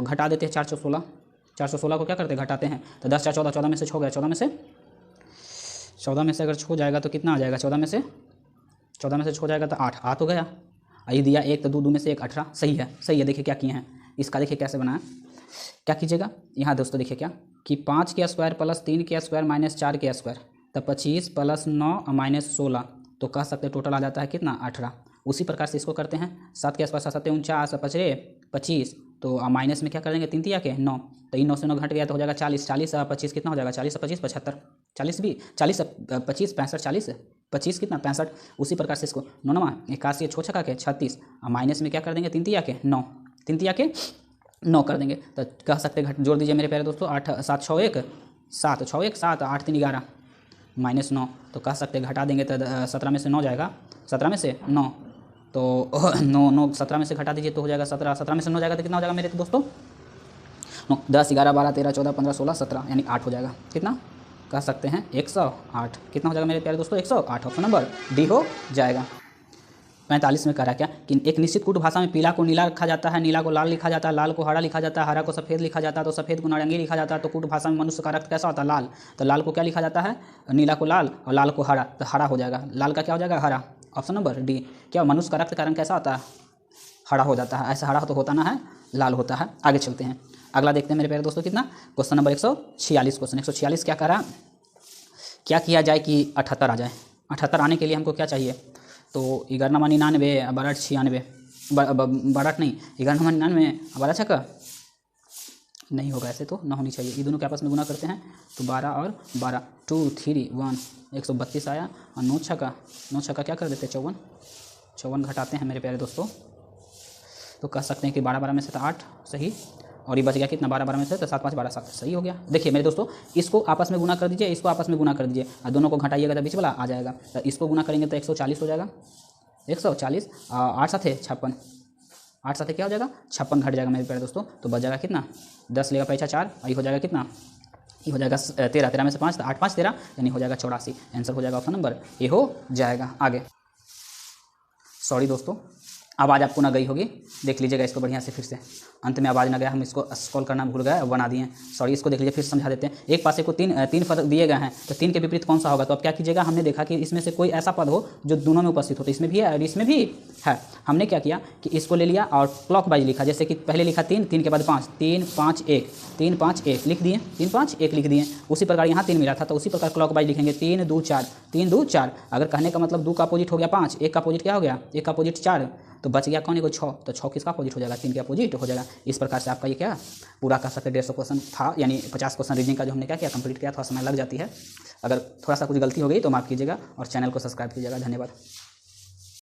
घटा देते हैं 416 को क्या करते हैं घटाते हैं, तो 10 4 14, 14 में से छो गया, 14 में से अगर छो जाएगा तो कितना आ जाएगा, 14 में से छो जाएगा तो 8 आ तो गया, ये दिया 1 तो 2 में से 1 18, सही है। देखिए क्या किए हैं, इसका देखिए कैसे बनाया, क्या कीजिएगा यहाँ दोस्तों, देखिए क्या कि 5 के स्क्वायर प्लस 3 के स्क्वायर माइनस 4 के स्क्वायर, तो 25 प्लस 9 माइनस 16, तो कह सकते हैं टोटल आ जाता है कितना 18। उसी प्रकार से इसको करते हैं 7 के आसपास 7 49 पचरे 25, तो माइनस में क्या कर देंगे 3 तिया के 9, तो ये 9 से 9 घट गया तो हो जाएगा 40 40 25 कितना हो जाएगा, 40 25 75, 40 भी 40 25 65 40 25 कितना 65। उसी प्रकार से इसको 9 81 छो छका के 36, माइनस में क्या कर देंगे 3 तिया के 9, 3 तिया के 9 कर देंगे, तो कह सकते घट जोड़ दीजिए मेरे प्यारे दोस्तों 8 7 6 1 7 6 1 7 8 3 11 माइनस 9, तो कह सकते घटा देंगे तो 17 में से 9 जाएगा, 17 में से 9, तो 9 17 में से घटा दीजिए तो हो जाएगा 17 में से 9 जाएगा तो कितना हो जाएगा मेरे दोस्तों 10 11 12 13 14 15 16 17 यानी 8 हो जाएगा, कितना कह सकते हैं 108, कितना हो जाएगा मेरे प्यारे दोस्तों 108, ऑप्शन नंबर डी हो जाएगा। 45 में कह रहा क्या कि एक निश्चित कूट भाषा में पीला को नीला रखा जाता है, नीला को लाल लिखा जाता है, लाल को हरा लिखा जाता है, हरा को सफ़ेद लिखा जाता है, तो सफ़ेद को नारंगी लिखा जाता है, तो कूट भाषा में मनुष्य का रक्त कैसा होता है लाल, तो लाल को क्या लिखा जाता है, नीला को लाल और लाल को हरा, तो हरा हो जाएगा, लाल का क्या हो जाएगा हरा, ऑप्शन नंबर डी। क्या मनुष्य का रक्त का रंग कैसा होता है हरा हो जाता है, ऐसा हरा तो होता ना है, लाल होता है। आगे चलते हैं, अगला देखते हैं मेरे प्यारे दोस्तों, कितना क्वेश्चन नंबर 146, क्वेश्चन 146 क्या कह रहा, क्या किया जाए कि 78 आ जाए। 78 आने के लिए हमको क्या चाहिए, तो 11 नमा 99 12 96 12 नहीं 11 नमा 99 12 छक्का नहीं होगा, ऐसे तो ना होनी चाहिए। ये दोनों के आपस में गुना करते हैं तो 12 और 12 2 3 1 132 आया। और 9 छक्का क्या कर देते हैं 54, 54 घटाते हैं मेरे प्यारे दोस्तों, तो कह सकते हैं कि 12 12 में से तो 8 सही, और ये बच गया कितना 12 12 में से तो 7 5 12 7 सही हो गया। देखिए मेरे दोस्तों, इसको आपस में गुना कर दीजिए, इसको आपस में गुना कर दीजिए, और दोनों को घटाइएगा तो बीच वाला आ जाएगा। तो इसको गुना करेंगे तो 140 हो जाएगा, 140 8 साथे 56, 8 साथे क्या हो जाएगा 56 घट जाएगा मेरे प्यारे दोस्तों। तो बच जाएगा कितना 10 लेगा पैसा 4, और ये हो जाएगा कितना, ये हो जाएगा 13, 13 में से 5 तो 8 5 13, यानी हो जाएगा 84। आंसर हो जाएगा ऑप्शन नंबर ए हो जाएगा। आगे सॉरी दोस्तों, आवाज़ आपको ना गई होगी, देख लीजिएगा इसको बढ़िया से फिर से। अंत में आवाज़ ना गया, हम इसको स्क्रॉल करना भूल गए, बना दिए, सॉरी। इसको देख लीजिए, फिर समझा देते हैं। एक पासे को तीन पद दिए गए हैं, तो 3 के विपरीत कौन सा होगा। तो अब क्या कीजिएगा, हमने देखा कि इसमें से कोई ऐसा पद हो जो दोनों में उपस्थित हो, तो इसमें भी है और इसमें भी है। हमने क्या किया कि इसको ले लिया और क्लॉक वाइज लिखा, जैसे कि पहले लिखा 3, 3 के बाद 5, 3 5 1, 3 5 1 लिख दिए, 3 5 1 लिख दिए। उसी प्रकार यहाँ 3 मिला था, तो उसी प्रकार क्लॉक वाइज लिखेंगे 3 2 4, 3 2 4। अगर कहने का मतलब 2 का अपोजिट हो गया 5, 1 का अपोजिट क्या हो गया, 1 का अपोजिट 4, तो बच गया कौन, एगो 6, तो 6 किसका अपोजिट हो जाएगा, 3 के अपोजिट हो जाएगा। इस प्रकार से आपका ये क्या पूरा का सकते 150 क्वेश्चन था, यानी 50 क्वेश्चन रीजनिंग का जो हमने क्या किया कंप्लीट किया। थोड़ा समय लग जाती है, अगर थोड़ा सा कुछ गलती हो गई तो माफ़ कीजिएगा, और चैनल को सब्सक्राइब कीजिएगा। धन्यवाद।